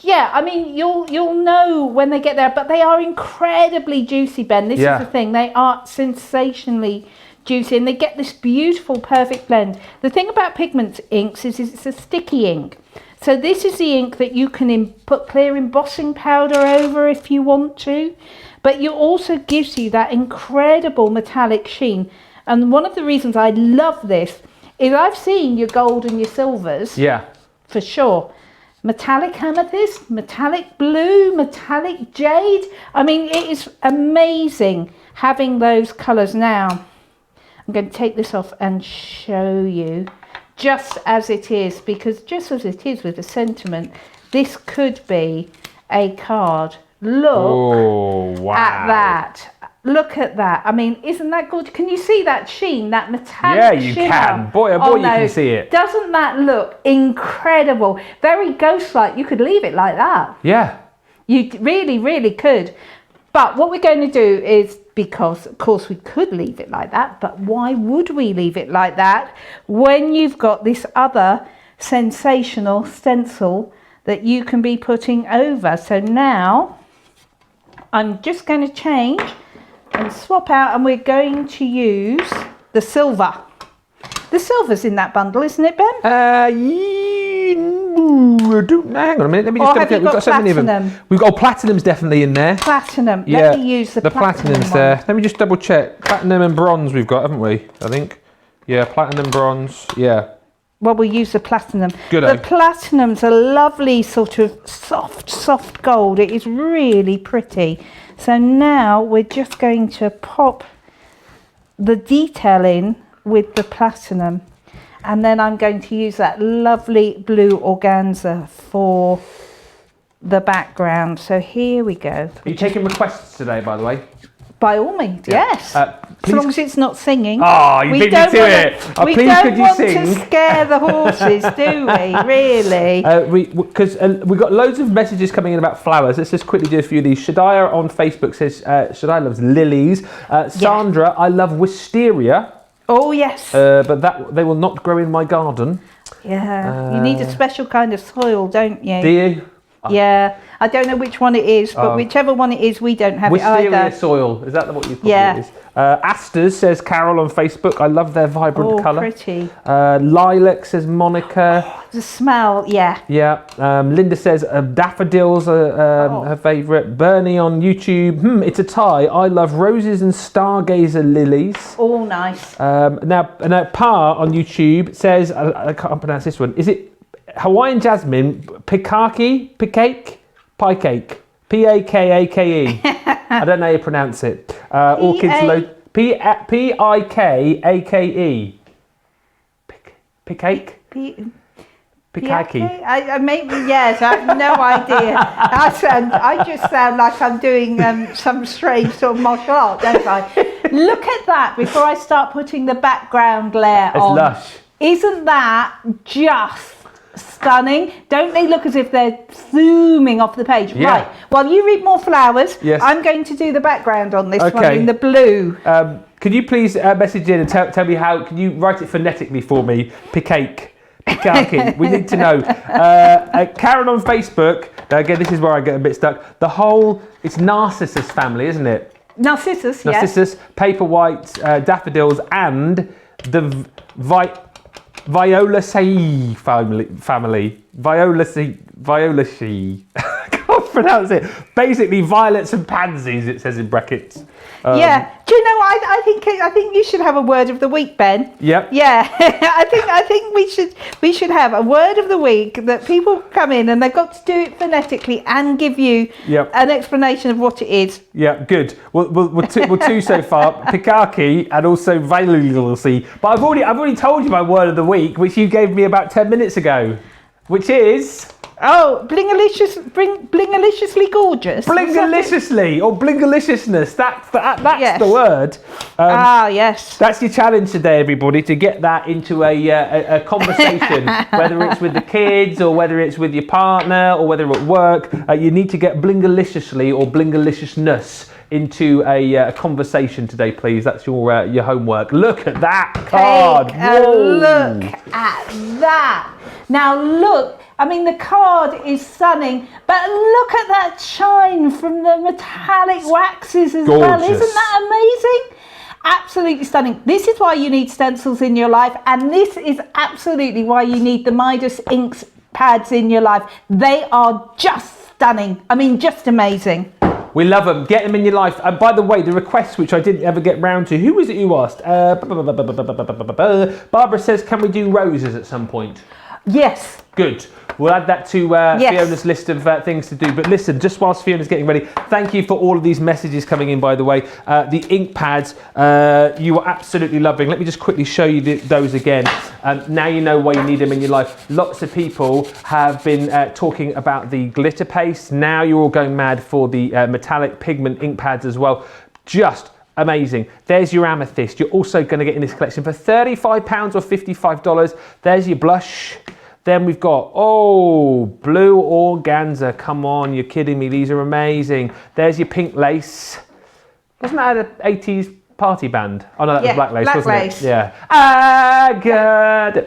yeah, I mean, you'll know when they get there, but they are incredibly juicy, Ben. This is the thing. They are sensationally juicy, and they get this beautiful, perfect blend. The thing about pigment inks is it's a sticky ink. So this is the ink that you can put clear embossing powder over if you want to, but it also gives you that incredible metallic sheen. And one of the reasons I love this is I've seen your gold and your silvers. Yeah. For sure. Metallic amethyst, metallic blue, metallic jade. I mean, it is amazing having those colours now. I'm going to take this off and show you just as it is, because just as it is with the sentiment, this could be a card. Look at that. Look at that. I mean, isn't that good? Can you see that sheen, that metallic shimmer? Yeah, you can. Boy, oh boy, you can see it. Doesn't that look incredible? Very ghost-like. You could leave it like that. Yeah. You really, really could. But what we're going to do is, because of course we could leave it like that, but why would we leave it like that when you've got this other sensational stencil that you can be putting over? So now I'm just going to change and swap out, and we're going to use the silver. The silver's in that bundle, isn't it, Ben? Hang on a minute. Let me just have you got so many of them. platinum? We've got platinum's definitely in there. Platinum. Yeah. Let me use the platinum's one. there. Let me just double check. Platinum and bronze we've got, haven't we? I think. Yeah, platinum, bronze. Yeah. Well, we'll use the platinum. Good. The platinum's a lovely sort of soft gold. It is really pretty. So now we're just going to pop the detail in with the platinum, and then I'm going to use that lovely blue organza for the background. So here we go. Are you taking requests today, by the way? By all means, yes. As long as it's not singing. Oh, you beat me to it. We please, don't could you want sing? to scare the horses, do we? Really? Because we've got loads of messages coming in about flowers. Let's just quickly do a few of these. Shadiah on Facebook says, Shadiah loves lilies. Sandra, I love wisteria. Oh, yes. But that they will not grow in my garden. Yeah. You need a special kind of soil, don't you? Do you? Yeah. I don't know which one it is, but whichever one it is, we don't have it either. Wisteria soil. Is that what you thought it is? Asters, says Carol on Facebook. I love their vibrant colour. Pretty. Lilac, says Monica. The smell, yeah. Yeah. Linda says daffodils are her favourite. Bernie on YouTube. It's a tie. I love roses and stargazer lilies. All nice. Now Pa on YouTube says, I can't pronounce this one. Is it Hawaiian jasmine, pikake, Pikake? P-A-K-A-K-E. I don't know how you pronounce it. Orchids, P-I-K-A-K-E. Pikake? Pikake. I maybe, yes, I have no idea. I just sound like I'm doing some strange sort of martial art, don't I? Look at that before I start putting the background layer on. It's lush. Isn't that just stunning? Don't they look as if they're zooming off the page? Yeah. Right. While you read more flowers, yes. I'm going to do the background on this one in the blue. Could you please message in and tell me how? Can you write it phonetically for me? Pikake. Pikake. We need to know. Karen on Facebook. Now again, this is where I get a bit stuck. It's Narcissus family, isn't it? Narcissus, yes. Paper white, daffodils, and the Violaceae family. Violaceae. I can't pronounce it. Basically, violets and pansies, it says in brackets. Yeah. Do you know? I think you should have a word of the week, Ben. Yep. Yeah. I think we should have a word of the week that people come in and they've got to do it phonetically and give you an explanation of what it is. Yeah. Good. We're two so far. Pikake and also Violaceae. But I've already told you my word of the week, which you gave me about 10 minutes ago, which is Oh, blingaliciously gorgeous. Blingaliciously or blingaliciousness. That's Yes. the word. Yes. That's your challenge today, everybody, to get that into a conversation, whether it's with the kids or whether it's with your partner or whether at work. You need to get blingaliciously or blingaliciousness into a conversation today, please. That's your homework. Look at that card. Take a look at that. Now look, I mean the card is stunning, but look at that shine from the metallic waxes as well. Isn't that amazing? Absolutely stunning. This is why you need stencils in your life, and this is absolutely why you need the Midas inks pads in your life. They are just stunning. I mean, just amazing. We love them. Get them in your life. And by the way, the requests, which I didn't ever get round to, who was it who asked? Barbara says, can we do roses at some point? Yes. Good. We'll add that to Fiona's list of things to do. But listen, just whilst Fiona's getting ready, thank you for all of these messages coming in, by the way. The ink pads, you are absolutely loving. Let me just quickly show you those again. Now you know why you need them in your life. Lots of people have been talking about the glitter paste. Now you're all going mad for the metallic pigment ink pads as well. Just amazing. There's your amethyst. You're also going to get in this collection for £35 or $55. There's your blush. Then we've got, blue organza. Come on, you're kidding me. These are amazing. There's your pink lace. Wasn't that an 80s party band? Oh, no, that was black lace, wasn't it? Yeah.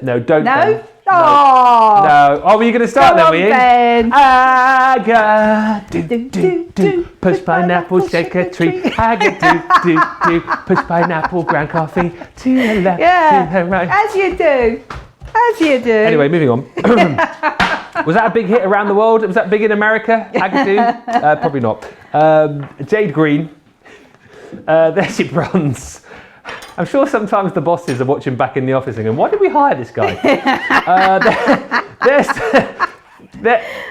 No, don't. No? Ben. Oh. No. Oh, were you going to start then, were you? Ben. Do. Push pineapple, shake a tree. Do. Push pineapple, ground coffee. To the left, to the right. As you do. As you do. Anyway, moving on. Was that a big hit around the world? Was that big in America? Agadoo? Probably not. Jade green. There's your bronze. I'm sure sometimes the bosses are watching back in the office and going, why did we hire this guy? There's the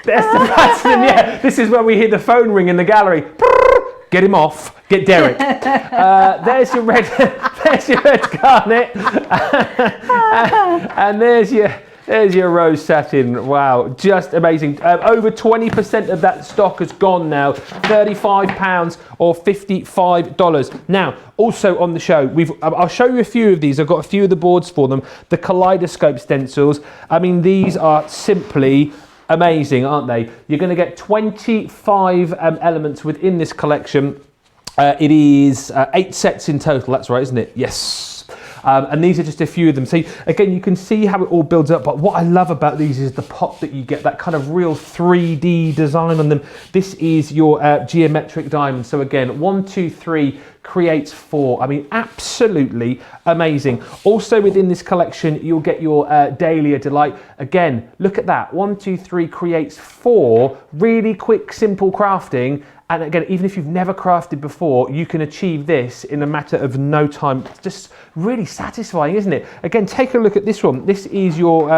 platinum. Yeah, this is when we hear the phone ring in the gallery. Get him off. Get Derek. There's your red. There's your red garnet. And there's your rose satin. Wow, just amazing. Over 20% of that stock has gone now. £35 or $55. Now, also on the show, I'll show you a few of these. I've got a few of the boards for them. The Kaleidoscope stencils. I mean, these are simply amazing, aren't they? You're going to get 25 elements within this collection. It is 8 sets in total. That's right, isn't it? Yes. And these are just a few of them. So again, you can see how it all builds up. But what I love about these is the pop that you get, that kind of real 3D design on them. This is your geometric diamond. So again, 1, 2, 3 creates 4. I mean, absolutely amazing. Also within this collection, you'll get your Dahlia Delight. Again, look at that. 1, 2, 3 creates 4. Really quick, simple crafting. And again, even if you've never crafted before, you can achieve this in a matter of no time. It's just really satisfying, isn't it? Again, take a look at this one. This is your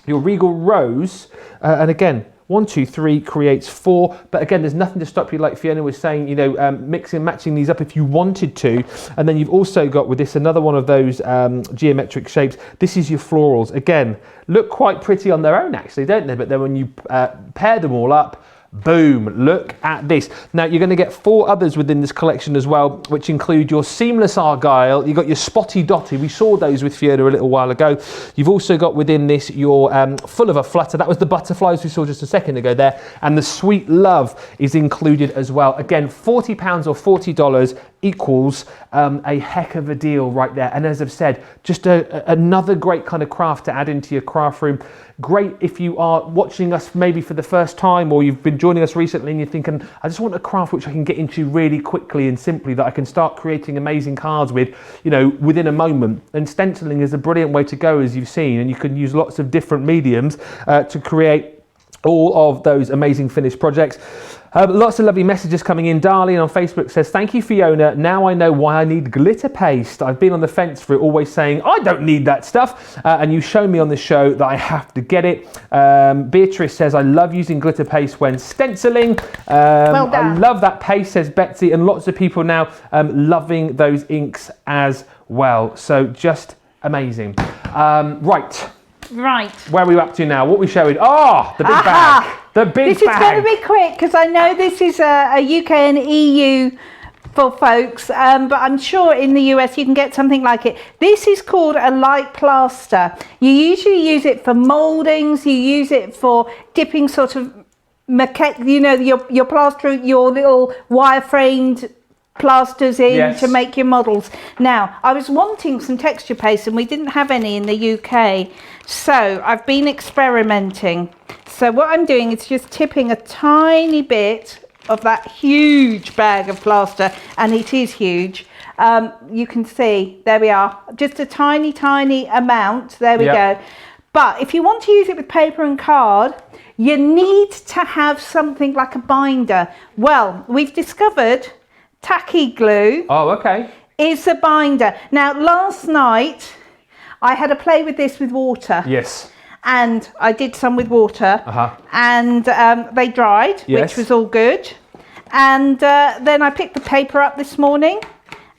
Regal Rose. And again, 1, 2, 3 creates 4. But again, there's nothing to stop you, like Fiona was saying, you know, mixing, matching these up if you wanted to. And then you've also got with this another one of those geometric shapes. This is your florals. Again, look quite pretty on their own, actually, don't they? But then when you pair them all up, boom, look at this. Now you're going to get 4 others within this collection as well, which include your seamless argyle. You've got your spotty dotty. We saw those with Fiona a little while ago. You've also got within this your full of a flutter. That was the butterflies we saw just a second ago there. And the sweet love is included as well. Again, £40 or $40 equals a heck of a deal right there. And as I've said, just another great kind of craft to add into your craft room. Great if you are watching us maybe for the first time, or you've been joining us recently and you're thinking, I just want a craft which I can get into really quickly and simply, that I can start creating amazing cards with, you know, within a moment. And stenciling is a brilliant way to go, as you've seen, and you can use lots of different mediums to create all of those amazing finished projects. Lots of lovely messages coming in. Darlene on Facebook says, thank you, Fiona. Now I know why I need glitter paste. I've been on the fence for it, always saying, I don't need that stuff. And you show me on the show that I have to get it. Beatrice says, I love using glitter paste when stenciling. Well done. I love that paste, says Betsy. And lots of people now loving those inks as well. So just amazing. Right. Right. Where are we up to now? What are we showing? Oh, the big bag. The big bag. This is going to be quick because I know this is a UK and EU for folks, but I'm sure in the US you can get something like it. This is called a light plaster. You usually use it for mouldings, you use it for dipping sort of maquette, you know, your plaster, your little wire-framed plasters in to make your models. Now, I was wanting some texture paste and we didn't have any in the UK, so I've been experimenting. So what I'm doing is just tipping a tiny bit of that huge bag of plaster, and it is huge. You can see, there we are, just a tiny amount, there we go. But if you want to use it with paper and card, you need to have something like a binder. Well, we've discovered tacky glue. Oh, okay. Is a binder. Now, last night I had a play with this with water. Yes. And I did some with water, and they dried, which was all good. And then I picked the paper up this morning,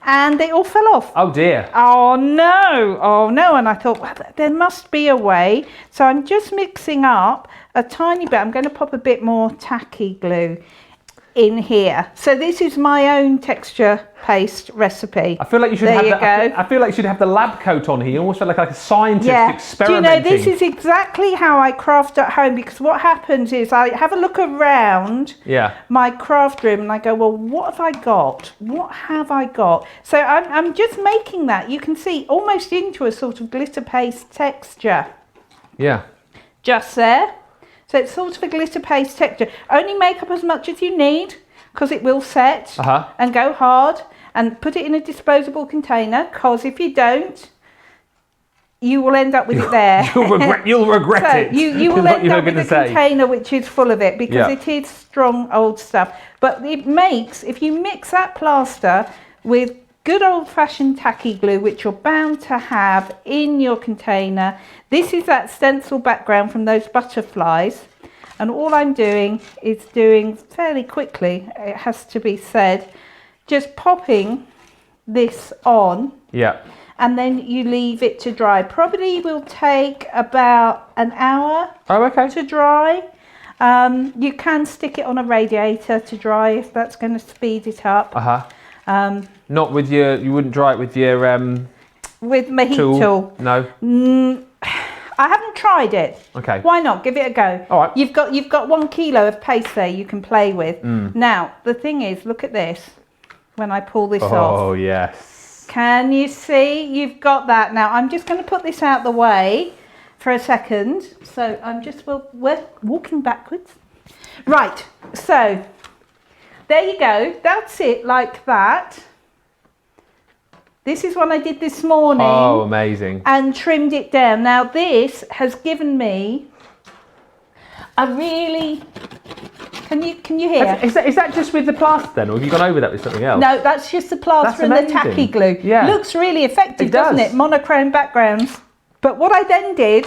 and they all fell off. Oh dear. Oh no, and I thought, well, there must be a way. So I'm just mixing up a tiny bit. I'm going to pop a bit more tacky glue in here. So this is my own texture paste recipe. I feel like you should I feel like you should have the lab coat on here. You almost feel like a scientist experimenting. Do you know, this is exactly how I craft at home, because what happens is I have a look around my craft room and I go, well, what have I got? What have I got? So I'm just making that, you can see, almost into a sort of glitter paste texture. Yeah. Just there. So it's sort of a glitter paste texture. Only make up as much as you need, because it will set and go hard, and put it in a disposable container, because if you don't, you will end up with it there. You'll regret it. You will end up with a container which is full of it, because it is strong old stuff. But it makes, if you mix that plaster with good old-fashioned tacky glue, which you're bound to have in your container. This is that stencil background from those butterflies, and all I'm doing is doing fairly quickly, it has to be said, just popping this on, and then you leave it to dry. Probably will take about an hour to dry. You can stick it on a radiator to dry if that's going to speed it up. Not with your, you wouldn't dry it with your with my heat tool. No. I haven't tried it. Okay. Why not? Give it a go. All right. You've got 1 kilo of paste there you can play with. Now the thing is, look at this. When I pull this off. Oh yes. Can you see? You've got that. Now I'm just going to put this out the way for a second. So I'm just we're walking backwards. Right. So there you go. That's it, like that. This is what I did this morning. Oh, amazing. And trimmed it down. Now this has given me a really... Can you hear? Is that just with the plaster then, or have you gone over that with something else? No, that's just the plaster and the tacky glue. Yeah. Looks really effective, doesn't it? Monochrome backgrounds. But what I then did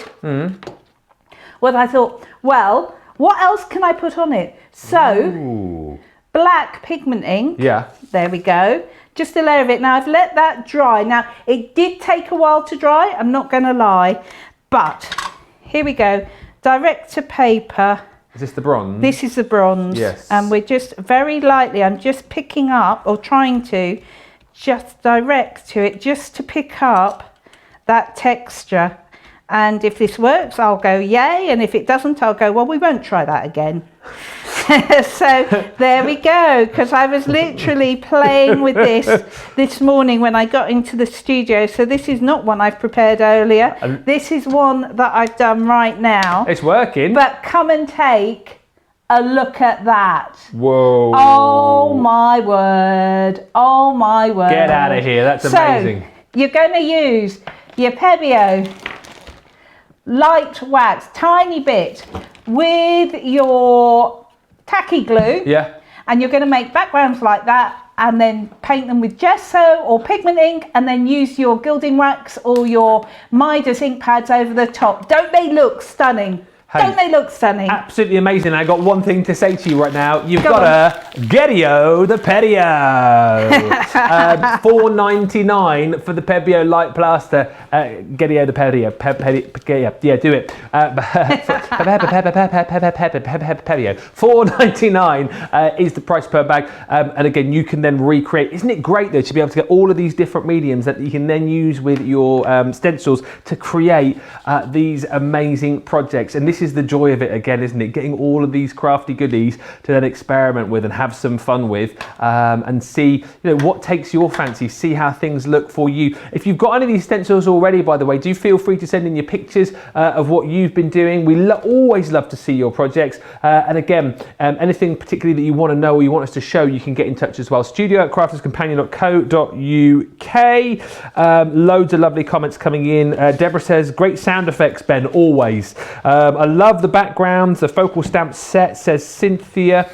was I thought, well, what else can I put on it? So, black pigment ink. Yeah. There we go. Just a layer of it. Now I've let that dry. Now it did take a while to dry, I'm not going to lie, but here we go. Direct to paper. Is this the bronze? This is the bronze. Yes. And we're just very lightly, I'm just picking up, or trying to just direct to it, just to pick up that texture. And if this works, I'll go yay, and if it doesn't, I'll go, well, we won't try that again. So there we go, because I was literally playing with this morning when I got into the studio. So this is not one I've prepared earlier. This is one that I've done right now. It's working. But come and take a look at that. Whoa. Oh my word. Oh my word. Get out of here. That's amazing. So you're going to use your Pebeo light wax, tiny bit, with your tacky glue. Yeah. And you're going to make backgrounds like that, and then paint them with gesso or pigment ink, and then use your gilding wax or your Midas ink pads over the top. Don't they look stunning? Don't they look stunning? Absolutely amazing. I got one thing to say to you right now. You've got a Getio the Pedio. $4.99 for the Pedio Light Plaster. Getio the Pedio. Yeah, do it. Pedio. $4.99 is the price per bag. And again, you can then recreate. Isn't it great though to be able to get all of these different mediums that you can then use with your stencils to create these amazing projects? And this is the joy of it again, isn't it? Getting all of these crafty goodies to then experiment with and have some fun with, and see what takes your fancy, see how things look for you. If you've got any of these stencils already, by the way, do feel free to send in your pictures of what you've been doing. We always love to see your projects, and again, anything particularly that you want to know or you want us to show, you can get in touch as well. studio@crafterscompanion.co.uk. Loads of lovely comments coming in. Deborah says, great sound effects, Ben, always. I love the backgrounds, the focal stamp set, says Cynthia.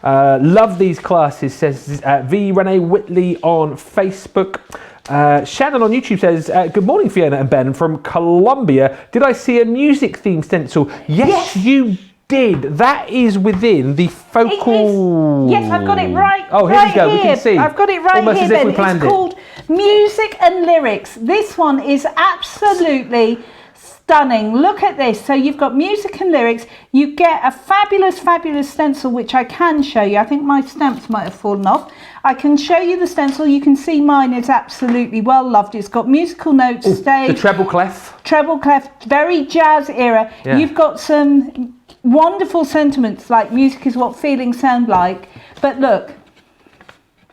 Love these classes, says V. Renee Whitley on Facebook. Shannon on YouTube says, good morning, Fiona and Ben from Colombia. Did I see a music theme stencil? Yes, you did. That is within the focal... Yes, I've got it right. Oh, here we go. We can see. I've got it right almost here, as if Ben. we planned It's called Music and Lyrics. This one is absolutely stunning. Look at this. So you've got music and lyrics. You get a fabulous, fabulous stencil, which I can show you. I think my stamps might have fallen off. I can show you the stencil. You can see mine is absolutely well loved. It's got musical notes, stage. The treble clef. Treble clef, very jazz era. Yeah. You've got some wonderful sentiments like music is what feelings sound like. But look,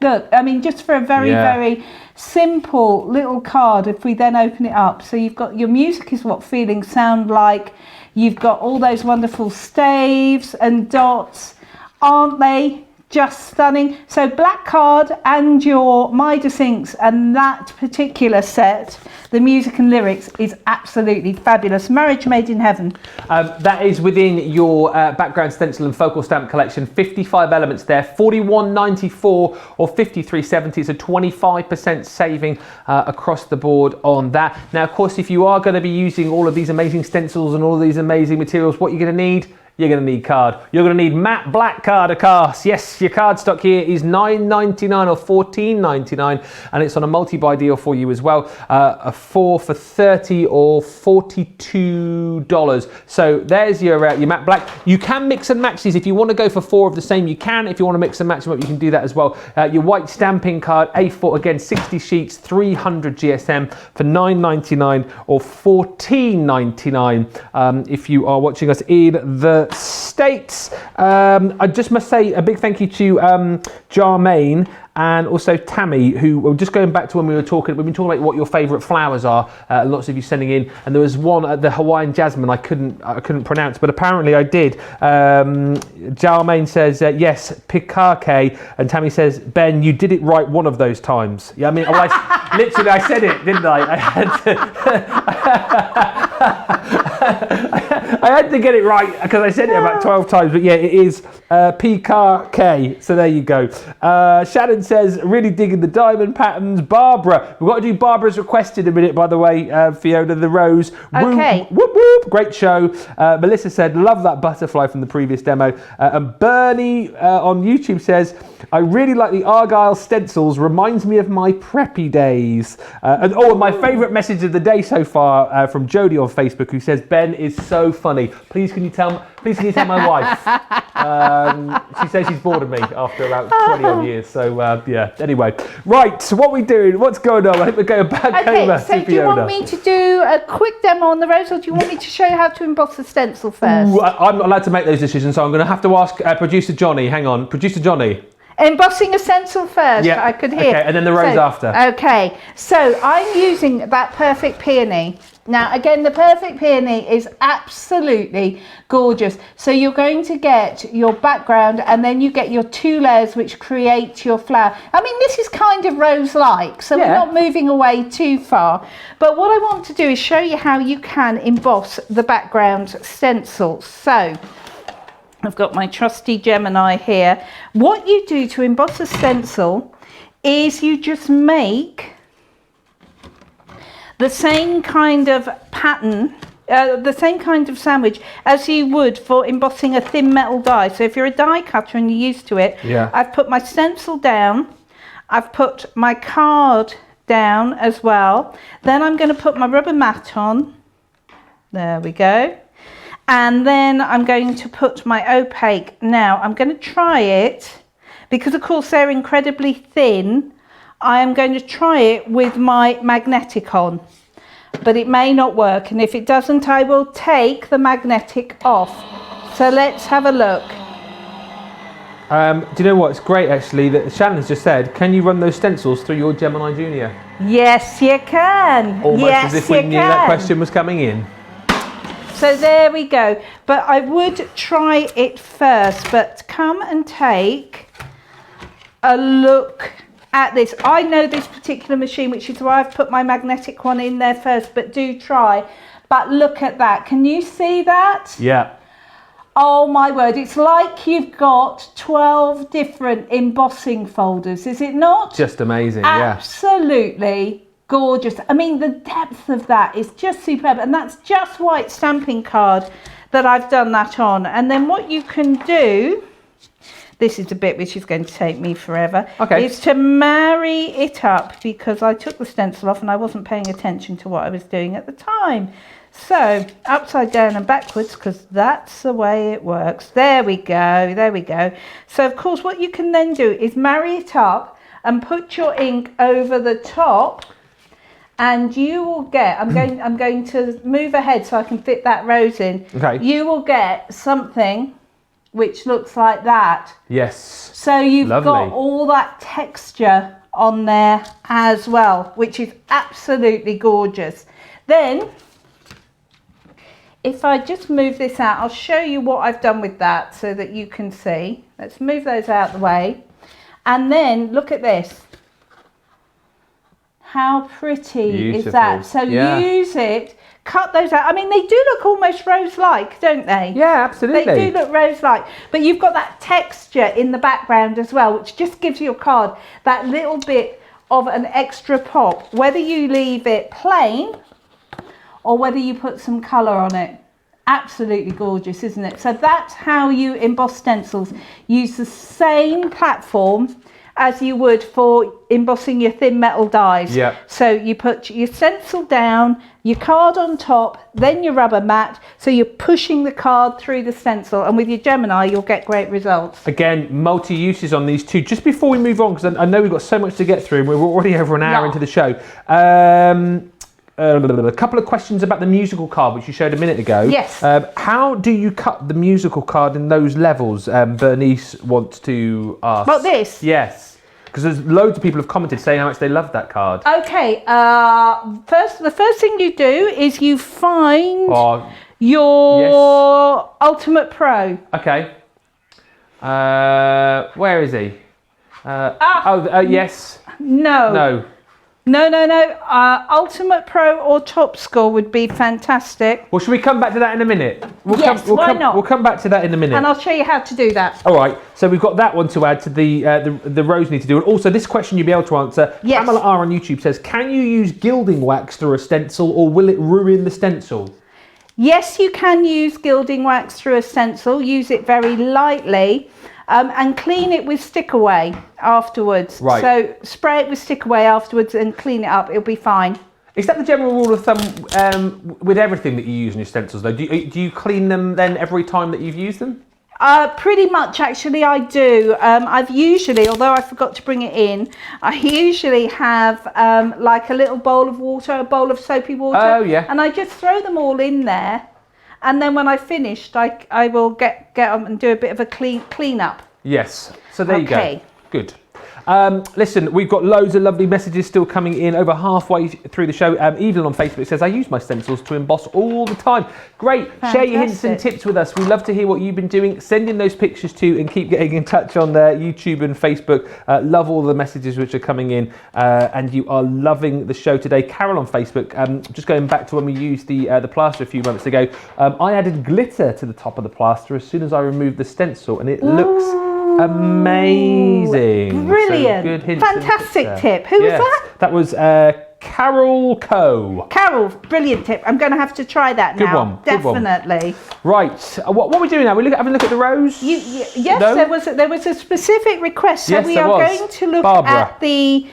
I mean, just for a very, very simple little card, if we then open it up. So you've got your music is what feelings sound like. You've got all those wonderful staves and dots. Aren't they just stunning? So black card and your Midas inks and that particular set, the music and lyrics, is absolutely fabulous. Marriage made in heaven. That is within your background stencil and focal stamp collection. 55 elements there, $41.94 or $53.70. It's a 25% saving across the board on that. Now, of course, if you are going to be using all of these amazing stencils and all of these amazing materials, what you're going to need? You're going to need card. You're going to need matte black card, of course. Yes, your card stock here is $9.99 or $14.99, and it's on a multi-buy deal for you as well. A 4 for $30 or $42. So there's your matte black. You can mix and match these. If you want to go for 4 of the same, you can. If you want to mix and match them up, you can do that as well. Your white stamping card, A4, again, 60 sheets, 300 GSM for $9.99 or $14.99 if you are watching us in the States. I just must say a big thank you to Jarmaine and also Tammy, who were just going back to when we've been talking about what your favourite flowers are. Lots of you sending in, and there was one, the Hawaiian jasmine, I couldn't pronounce, but apparently I did. Jarmaine says yes, Pikake, and Tammy says, Ben, you did it right one of those times. Yeah, I mean, literally I said it, didn't I? I had to get it right because I said it about 12 times, but yeah, it is PKK. So there you go. Shannon says, really digging the diamond patterns. Barbara, we've got to do Barbara's request in a minute, by the way, Fiona, the rose. Okay. Whoop, whoop, great show. Melissa said, love that butterfly from the previous demo. And Bernie on YouTube says, I really like the Argyle stencils, reminds me of my preppy days. And my favourite message of the day so far from Jodie on Facebook, who says, Ben is so funny. Please can you tell my wife? She says she's bored of me after about 20 odd years. So yeah, anyway. Right, so what are we doing? What's going on? I think we're going back over to Fiona. So do you want me to do a quick demo on the rose, or do you want me to show you how to emboss the stencil first? Ooh, I'm not allowed to make those decisions, so I'm going to have to ask producer Johnny. Hang on, producer Johnny. Embossing a stencil first, I could hear. Okay, and then the rose after. Okay, so I'm using that Perfect Peony. Now, again, the Perfect Peony is absolutely gorgeous. So you're going to get your background and then you get your 2 layers which create your flower. I mean, this is kind of rose-like, so we're not moving away too far. But what I want to do is show you how you can emboss the background stencil. So I've got my trusty Gemini here. What you do to emboss a stencil is you just make the same kind of pattern the same kind of sandwich as you would for embossing a thin metal die. So if you're a die cutter and you're used to it, I've put my stencil down, I've put my card down as well. Then I'm going to put my rubber mat on. There we go. And then I'm going to put my opaque. Now I'm going to try it because of course they're incredibly thin. I am going to try it with my magnetic on, but it may not work, and if it doesn't I will take the magnetic off. So let's have a look. Do you know what? It's great actually that Shannon has just said, can you run those stencils through your Gemini Junior? Yes you can. Almost yes, as if we knew that question was coming in. So there we go. But I would try it first, but come and take a look at this. I know this particular machine, which is why I've put my magnetic one in there first, but do try. But look at that. Can you see that? Yeah. Oh my word, it's like you've got 12 different embossing folders, is it not? Just amazing, Absolutely gorgeous. I mean, the depth of that is just superb, and that's just white stamping card that I've done that on. And then what you can do, this is the bit which is going to take me forever, is to marry it up, because I took the stencil off and I wasn't paying attention to what I was doing at the time. So upside down and backwards, because that's the way it works. There we go, there we go. So of course what you can then do is marry it up and put your ink over the top, and you will get, I'm going to move ahead so I can fit that rose in. You will get something which looks like that. Yes. So you've got all that texture on there as well, which is absolutely gorgeous. Then if I just move this out, I'll show you what I've done with that so that you can see. Let's move those out of the way. And then look at this. How pretty is that? So use it, cut those out. I mean, they do look almost rose-like, don't they? Yeah, absolutely. They do look rose-like. But you've got that texture in the background as well, which just gives your card that little bit of an extra pop, whether you leave it plain or whether you put some colour on it. Absolutely gorgeous, isn't it? So that's how you emboss stencils. Use the same platform as you would for embossing your thin metal dies. So you put your stencil down, your card on top, then your rubber mat, so you're pushing the card through the stencil, and with your Gemini you'll get great results. Again, multi-uses on these two. Just before we move on, because I know we've got so much to get through and we're already over an hour into the show, a couple of questions about the musical card, which you showed a minute ago. Yes. How do you cut the musical card in those levels? Bernice wants to ask. About this? Yes. Because there's loads of people have commented saying how much they love that card. Okay. The first thing you do is you find your Ultimate Pro. Okay. Where is he? Yes. No. Ultimate Pro or Top Score would be fantastic. Well, should we come back to that in a minute? Why not? We'll come back to that in a minute. And I'll show you how to do that. All right. So we've got that one to add to the rows need to do. And also this question you'll be able to answer. Yes. Pamela R on YouTube says, can you use gilding wax through a stencil, or will it ruin the stencil? Yes, you can use gilding wax through a stencil. Use it very lightly. And clean it with stick away afterwards. Right. So spray it with stick away afterwards and clean it up. It'll be fine. Is that the general rule of thumb with everything that you use in your stencils though? Do you clean them then every time that you've used them? Pretty much, actually, I do. I've usually, although I forgot to bring it in, I usually have like a little bowl of water, a bowl of soapy water. Oh, yeah. And I just throw them all in there. And then when I've finished, I will get them and do a bit of a clean up. Yes. So there you go. Good. Listen, we've got loads of lovely messages still coming in over halfway through the show. Evelyn on Facebook says, I use my stencils to emboss all the time. Great. Fantastic. Share your hints and tips with us. We love to hear what you've been doing. Send in those pictures too, and keep getting in touch on YouTube and Facebook. Love all the messages which are coming in, and you are loving the show today. Carol on Facebook, just going back to when we used the plaster a few months ago, I added glitter to the top of the plaster as soon as I removed the stencil, and it looks amazing. Brilliant. So good hints. Fantastic tip. Who was that? That was Carol Co. Carol, brilliant tip. I'm going to have to try that Good now. one, good one. Definitely. Right, what are we doing now? We're having a look at the rose? Yes, No? there was a specific request. So Yes, we there are was. going to look Barbara. at the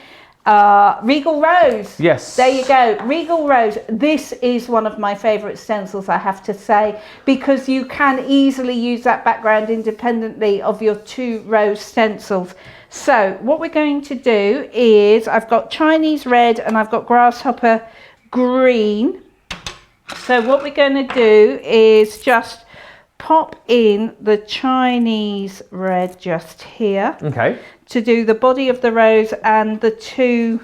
Regal Rose. Yes. There you go. Regal Rose. This is one of my favourite stencils, I have to say, because you can easily use that background independently of your 2 rose stencils. So what we're going to do is, I've got Chinese red and I've got grasshopper green. So what we're going to do is just pop in the Chinese red just here. Okay. To do the body of the rose and the 2.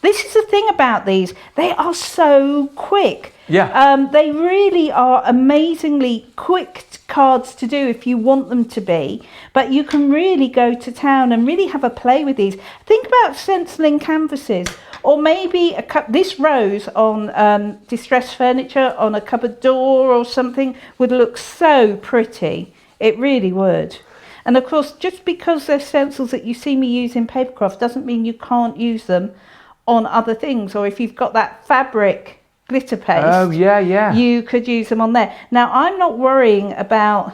This is the thing about these, they are so quick. Yeah. They really are amazingly quick cards to do if you want them to be, but you can really go to town and really have a play with these. Think about stenciling canvases, or maybe this rose on distressed furniture on a cupboard door or something would look so pretty. It really would. And of course, just because they're stencils that you see me use in papercraft doesn't mean you can't use them on other things. Or if you've got that fabric glitter paste, Oh, yeah. you could use them on there. Now, I'm not worrying about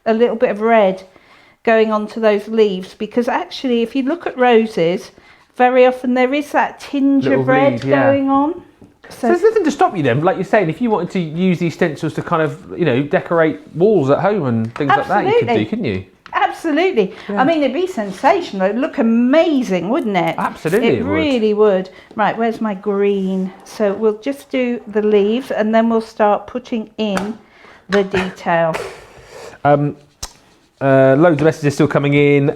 a little bit of red going onto those leaves, because actually, if you look at roses, very often there is that tinge Little of red leaves, yeah. going on. So there's nothing to stop you then, like you're saying, if you wanted to use these stencils to kind of, decorate walls at home and things like that, you could do, couldn't you? Absolutely. Yeah. I mean, it'd be sensational. It'd look amazing, wouldn't it? Absolutely, it really would. Right, where's my green? So we'll just do the leaves and then we'll start putting in the detail. Loads of messages still coming in.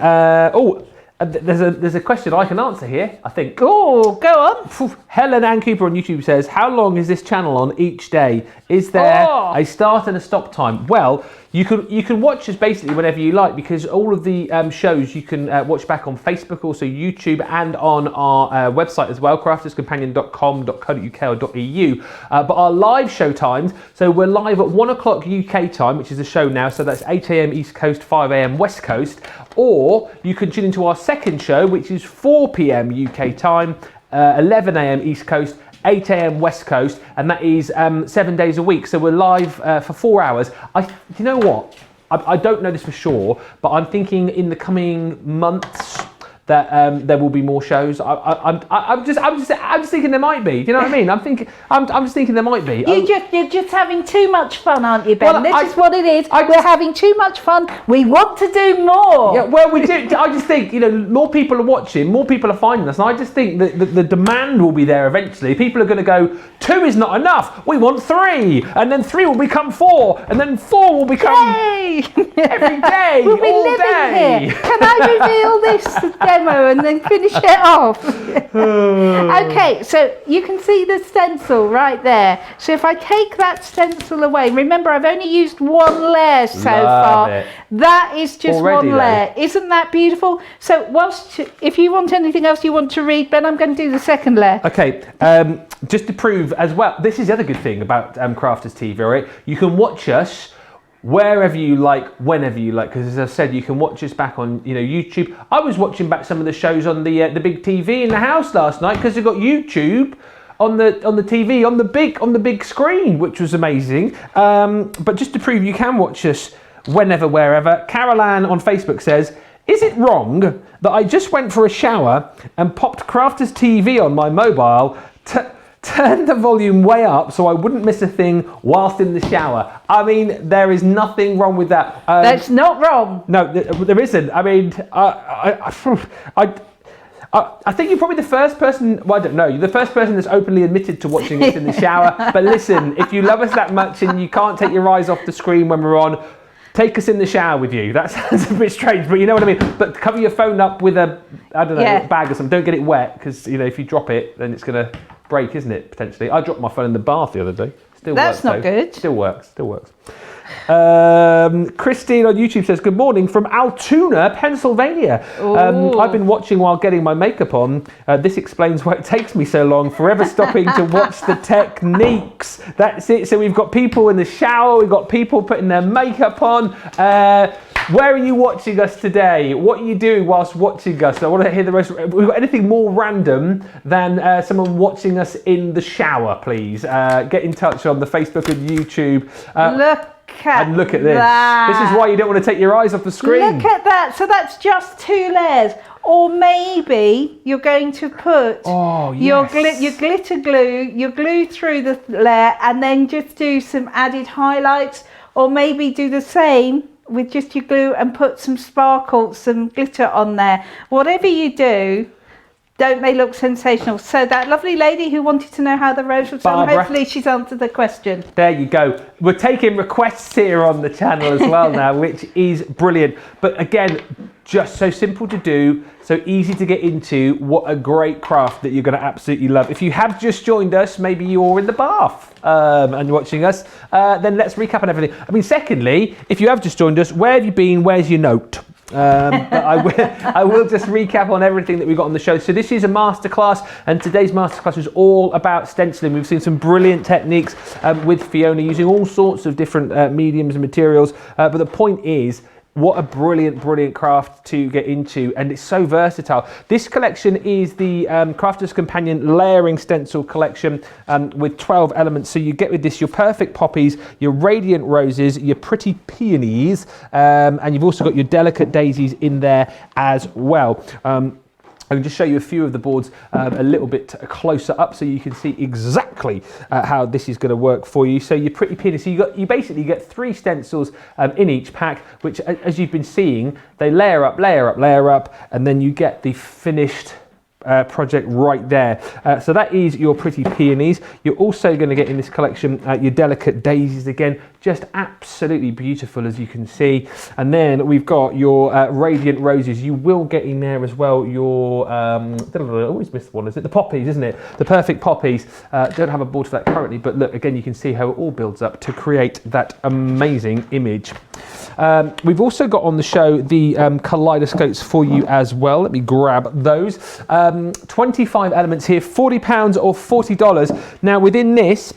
There's a question I can answer here, I think. Oh, go on. Helen Ann Cooper on YouTube says, how long is this channel on each day? Is there a start and a stop time? Well, you can watch us basically whenever you like, because all of the shows you can watch back on Facebook, also YouTube, and on our website as well, crafterscompanion.com.co.uk or .eu. But our live show times, so we're live at 1 o'clock UK time, which is the show now, so that's 8 AM East Coast, 5 AM West Coast, or you can tune into our second show, which is 4 PM UK time, 11 AM East Coast, 8 AM West Coast, and that is 7 days a week. So we're live for 4 hours. You know what? I don't know this for sure, but I'm thinking in the coming months that there will be more shows. I'm just thinking there might be. Do you know what I mean? I'm just thinking there might be. You're just having too much fun, aren't you, Ben? Well, this is what it is. We're having too much fun. We want to do more. Yeah, well, we do. I just think, more people are watching, more people are finding us, and I just think that the demand will be there eventually. People are going to go, 2 is not enough. We want 3, and then 3 will become 4, and then 4 will become every day, we'll be all living day. Here. Can I reveal this demo and then finish it off? Okay, so you can see the stencil right there. So if I take that stencil away, remember I've only used 1 layer so far. It. That is just Already, 1 layer. Isn't that beautiful? So if you want anything else you want to read, Ben, I'm going to do the second layer. Okay, just to prove as well, this is the other good thing about Crafters TV, right? You can watch us wherever you like, whenever you like, because as I said, you can watch us back on YouTube. I was watching back some of the shows on the big TV in the house last night, because we've got YouTube on the TV on the big screen, which was amazing. But just to prove you can watch us whenever, wherever, Carol Ann on Facebook says, is it wrong that I just went for a shower and popped Crafters TV on my mobile, turned the volume way up so I wouldn't miss a thing whilst in the shower? I mean, there is nothing wrong with that. That's not wrong. No, there isn't. I mean, I think you're probably the first person, well, I don't know, you're the first person that's openly admitted to watching us in the shower. But listen, if you love us that much and you can't take your eyes off the screen when we're on, take us in the shower with you. That sounds a bit strange, but you know what I mean. But cover your phone up with a, I don't know, bag or something. Don't get it wet, because if you drop it, then it's going to break, isn't it, potentially? I dropped my phone in the bath the other day. Still works. That's not good. Still works. Christine on YouTube says, good morning from Altoona, Pennsylvania. I've been watching while getting my makeup on. This explains why it takes me so long, forever stopping to watch the techniques. That's it. So we've got people in the shower, we've got people putting their makeup on. Where are you watching us today? What are you doing whilst watching us? I want to hear the most. We've got anything more random than someone watching us in the shower, please. Get in touch on the Facebook and YouTube. Look at this. That. This is why you don't want to take your eyes off the screen. Look at that. So that's just 2 layers. Or maybe you're going to put your glitter glue, your glue through the layer, and then just do some added highlights. Or maybe do the same with just your glue and put some sparkle, some glitter on there. Whatever you do, don't they look sensational? So that lovely lady who wanted to know how the rose was done, hopefully she's answered the question. There you go. We're taking requests here on the channel as well now, which is brilliant. But again, just so simple to do, so easy to get into. What a great craft that you're going to absolutely love. If you have just joined us, maybe you're in the bath and you're watching us, then let's recap on everything. I mean, secondly, if you have just joined us, where have you been? Where's your note? But I will just recap on everything that we've got on the show. So this is a masterclass, and today's masterclass is all about stenciling. We've seen some brilliant techniques with Fiona using all sorts of different mediums and materials. But the point is, what a brilliant craft to get into, and it's so versatile. This collection is the Crafter's Companion Layering Stencil collection with 12 elements. So you get with this your perfect poppies, your radiant roses, your pretty peonies, and you've also got your delicate daisies in there as well. I can just show you a few of the boards a little bit closer up so you can see exactly how this is going to work for you. So your pretty peonies, so you basically get 3 stencils in each pack, which, as you've been seeing, they layer up, and then you get the finished project right there. So that is your pretty peonies. You're also going to get in this collection your delicate daisies again, just absolutely beautiful, as you can see. And then we've got your radiant roses. You will get in there as well your I always miss one, is it? The poppies, isn't it? The perfect poppies. Don't have a board for that currently, but look, again, you can see how it all builds up to create that amazing image. We've also got on the show the kaleidoscopes for you as well. Let me grab those. 25 elements here, £40 or $40. Now within this,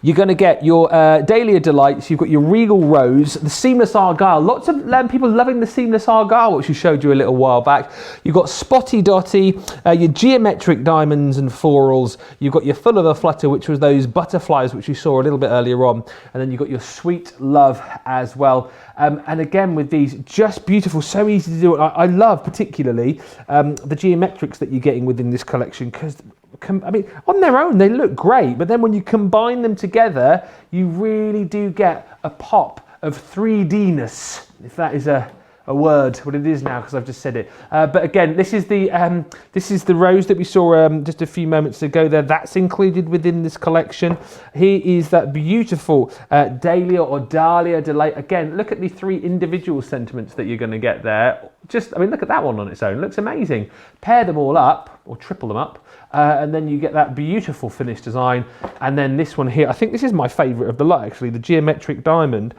you're going to get your Dahlia Delights, you've got your Regal Rose, the Seamless Argyle. Lots of people loving the Seamless Argyle, which we showed you a little while back. You've got Spotty Dotty, your Geometric Diamonds and Florals. You've got your Full of a Flutter, which was those butterflies, which you saw a little bit earlier on. And then you've got your Sweet Love as well. And again, with these, just beautiful, so easy to do. I love particularly the geometrics that you're getting within this collection, because I mean, on their own, they look great, but then when you combine them together, you really do get a pop of 3D-ness, if that is a word, what it is now, because I've just said it. But again, this is the rose that we saw just a few moments ago there. That's included within this collection. Here is that beautiful Dahlia or Dahlia Delight. Again, look at the 3 individual sentiments that you're going to get there. I mean, look at that one on its own. It looks amazing. Pair them all up, or triple them up, and then you get that beautiful finished design. And then this one here, I think this is my favourite of the lot, actually, the Geometric Diamond.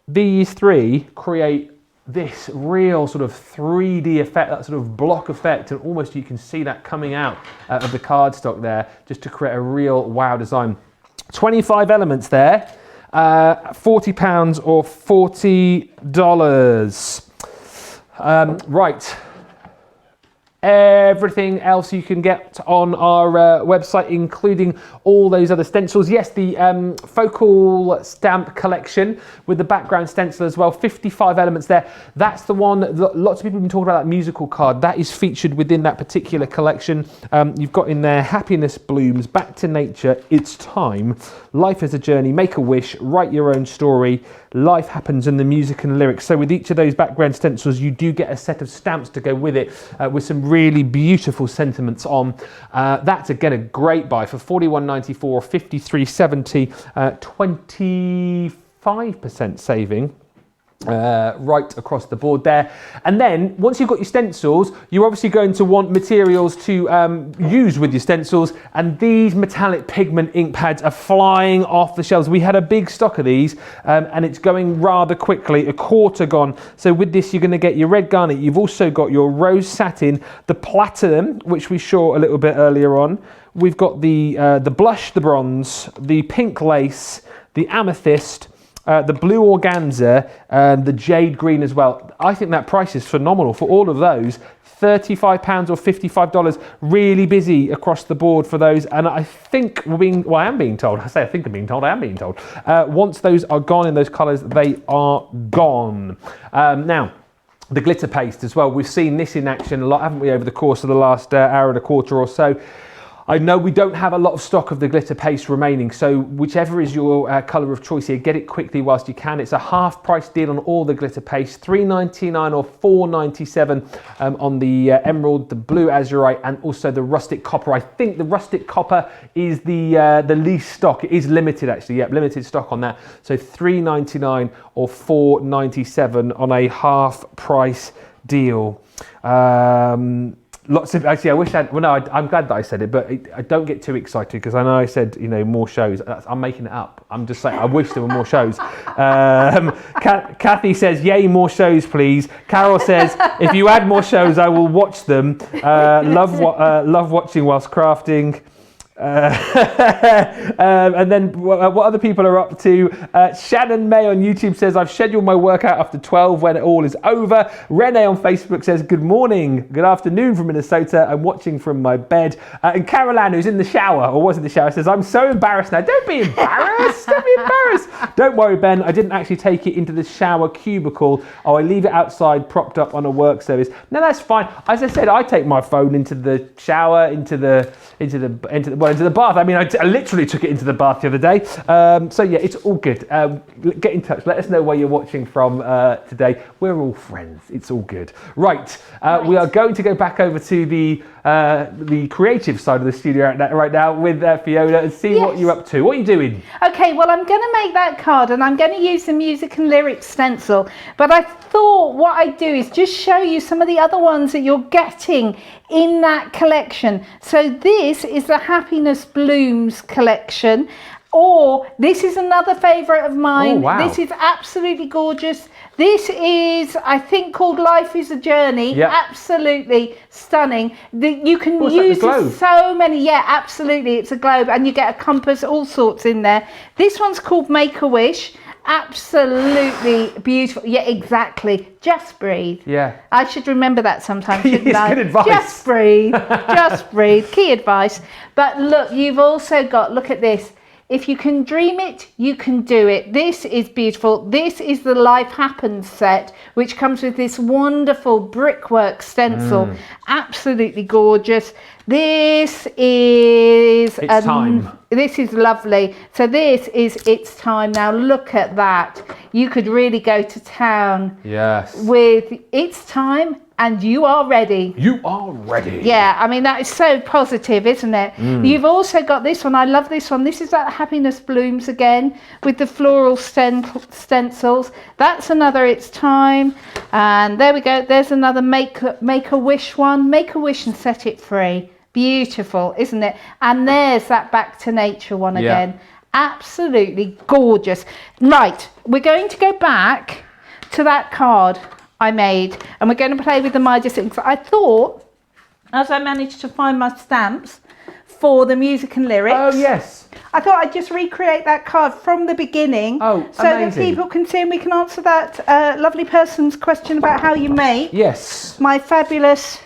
These 3 create this real sort of 3D effect, that sort of block effect, and almost you can see that coming out of the cardstock there, just to create a real wow design. 25 elements there, £40 or $40. Right. Everything else you can get on our website, including all those other stencils. Yes, the focal stamp collection with the background stencil as well. 55 elements there. That's the one that lots of people have been talking about, that musical card. That is featured within that particular collection. You've got in there Happiness Blooms, Back to Nature, It's Time, Life is a Journey, Make a Wish, Write Your Own Story, Life Happens, and the music and lyrics. So with each of those background stencils, you do get a set of stamps to go with it, with some really beautiful sentiments on. That's again a great buy for $41.94, $53.70, 25% saving. Right across the board there. And then once you've got your stencils, you're obviously going to want materials to use with your stencils, and these metallic pigment ink pads are flying off the shelves. We had a big stock of these and it's going rather quickly, a quarter gone. So with this, you're going to get your red garnet. You've also got your rose satin, the platinum, which we saw a little bit earlier on. We've got the blush, the bronze, the pink lace, the amethyst, the blue organza, and the jade green as well. I think that price is phenomenal for all of those. £35 or $55, really busy across the board for those. And I think I am being told, I say I think I'm being told, I am being told. Once those are gone in those colours, they are gone. Now, the glitter paste as well. We've seen this in action a lot, haven't we, over the course of the last hour and a quarter or so. I know we don't have a lot of stock of the glitter paste remaining, so whichever is your colour of choice here, get it quickly whilst you can. It's a half price deal on all the glitter paste, $3.99 or $4.97 on the emerald, the blue azurite, and also the rustic copper. I think the rustic copper is the least stock. It is limited actually, yep, limited stock on that. So $3.99 or $4.97 on a half price deal. Lots of, actually, I wish I'm glad that I said it, but I don't get too excited because I know I said, more shows. I'm making it up. I'm just saying, I wish there were more shows. Kathy says, yay, more shows, please. Carol says, if you add more shows, I will watch them. Love watching whilst crafting. And then what other people are up to. Shannon May on YouTube says, I've scheduled my workout after 12 when it all is over. Renee on Facebook says, good morning, good afternoon from Minnesota. I'm watching from my bed. And Caroline, who's in the shower, or was in the shower, says, I'm so embarrassed now. Don't be embarrassed. Don't be embarrassed. Don't worry, Ben. I didn't actually take it into the shower cubicle. Oh, I leave it outside propped up on a work surface. No, that's fine. As I said, I take my phone into the shower, into the bath. I mean, I literally took it into the bath the other day. So yeah, it's all good. Get in touch. Let us know where you're watching from today. We're all friends. It's all good. Right. We are going to go back over to the creative side of the studio right now with Fiona and see what you're up to. What are you doing? Okay, well, I'm going to make that card and I'm going to use the music and lyrics stencil. But I thought what I'd do is just show you some of the other ones that you're getting in that collection. So this is the Happiness Blooms collection. Or this is another favourite of mine. Oh, wow. This is absolutely gorgeous. This is, I think, called Life is a Journey. Yep. Absolutely stunning. You can use so many. Yeah, absolutely. It's a globe and you get a compass, all sorts in there. This one's called Make a Wish. Absolutely beautiful. Yeah, exactly. Just breathe. Yeah. I should remember that sometimes, shouldn't I? Good advice. Just breathe. Just breathe. Key advice. But look, you've also got, look at this. If you can dream it, you can do it. This is beautiful. This is the Life Happens set, which comes with this wonderful brickwork stencil. Absolutely gorgeous. This is... It's time. This is lovely. So this is It's Time. Now look at that. You could really go to town. Yes. With It's Time and You Are Ready. You are ready. Yeah, I mean, that is so positive, isn't it? You've also got this one. I love this one. This is that Happiness Blooms again with the floral stencils. That's another It's Time. And there we go. There's another Make a Wish one. Make a wish and set it free. Beautiful, isn't it? And there's that Back to Nature one again. Absolutely gorgeous. Right, we're going to go back to that card I made and we're going to play with the Midas inks. I thought, as I managed to find my stamps for the music and lyrics. Oh, yes. I thought I'd just recreate that card from the beginning. Oh, so that people can see and we can answer that lovely person's question about how you make. Yes. My fabulous...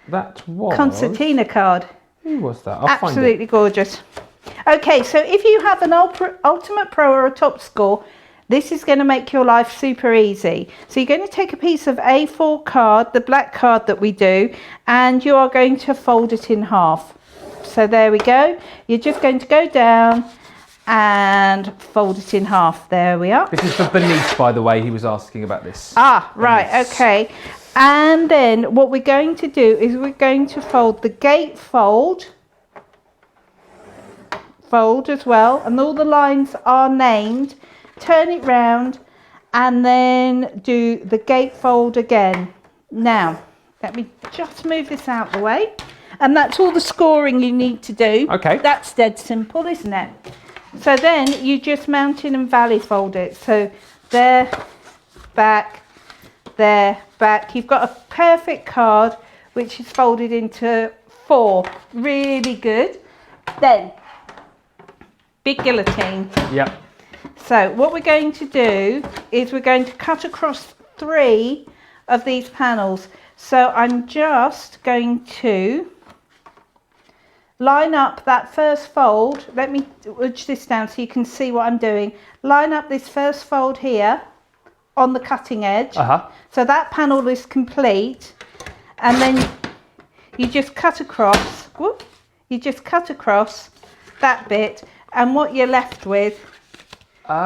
That was... Concertina card. Who was that? I'll Absolutely find it. gorgeous. Okay, so if you have an Ultimate Pro or a Top Score, this is going to make your life super easy. So you're going to take a piece of A4 card, the black card that we do, and you are going to fold it in half. So there we go. You're just going to go down and fold it in half. There we are. This is for Bernice, by the way. He was asking about this. Ah, right, okay. And then what we're going to do is we're going to fold the gatefold as well, and all the lines are named. Turn it round and then do the gatefold again. Now, let me just move this out of the way. And that's all the scoring you need to do. Okay. That's dead simple, isn't it? So then you just mount in and valley fold it. So there, back, there, back. You've got a perfect card which is folded into 4. Really good. Then big guillotine. Yep. So what we're going to do is we're going to cut across 3 of these panels. So I'm just going to line up that first fold. Let me edge this down so you can see what I'm doing. Line up this first fold here on the cutting edge. So that panel is complete, and then you just cut across. Whoop, you just cut across that bit, and what you're left with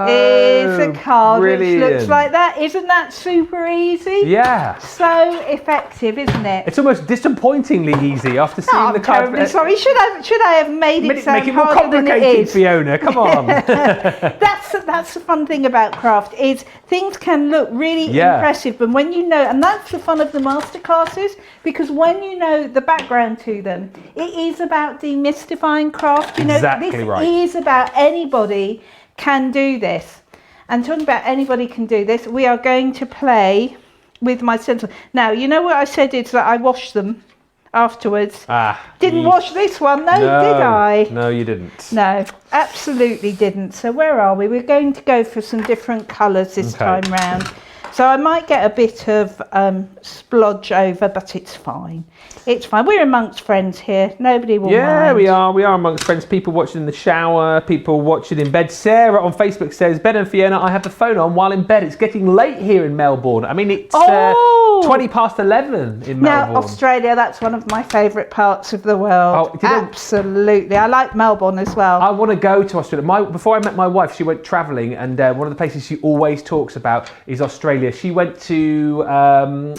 is a card which looks like that. Isn't that super easy? Yeah. So effective, isn't it? It's almost disappointingly easy after seeing I'm the card. terribly sorry. Should I have made it sound Make it more harder than it complicated, is? Fiona. Come on. That's the fun thing about craft, is things can look really impressive, but when you know, and that's the fun of the masterclasses, because when you know the background to them, it is about demystifying craft. You know, this is about anybody can do this. And talking about anybody can do this, we are going to play with my stencil. Now, you know what I said is that I washed them afterwards. Didn't wash this one though, did I? No, you didn't. No, absolutely didn't. So where are we? We're going to go for some different colours this time round. So I might get a bit of splodge over, but it's fine. It's fine. We're amongst friends here. Nobody will mind. Yeah, we are. We are amongst friends. People watching in the shower, people watching in bed. Sarah on Facebook says, Ben and Fiona, I have the phone on while in bed. It's getting late here in Melbourne. I mean, it's 20 past 11 in Melbourne. Now, Australia, that's one of my favourite parts of the world. Absolutely. I like Melbourne as well. I want to go to Australia. Before I met my wife, she went travelling, and one of the places she always talks about is Australia. She went to,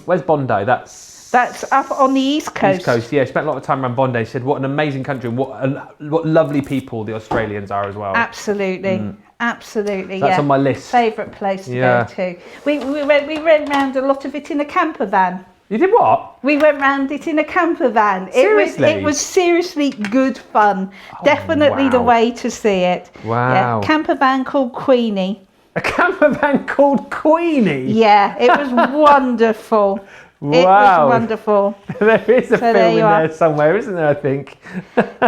where's Bondi? That's up on the East Coast. East Coast, yeah. She spent a lot of time around Bondi. She said, what an amazing country, and what lovely people the Australians are as well. Absolutely. Absolutely, That's on my list. Favourite place to go to. We went round a lot of it in a camper van. You did what? We went round it in a camper van. Seriously? It was seriously good fun. Definitely the way to see it. Wow. Yeah, camper van called Queenie. A camper van called Queenie? Yeah, it was wonderful. Wow. It was wonderful. There is a film in there somewhere, isn't there, I think?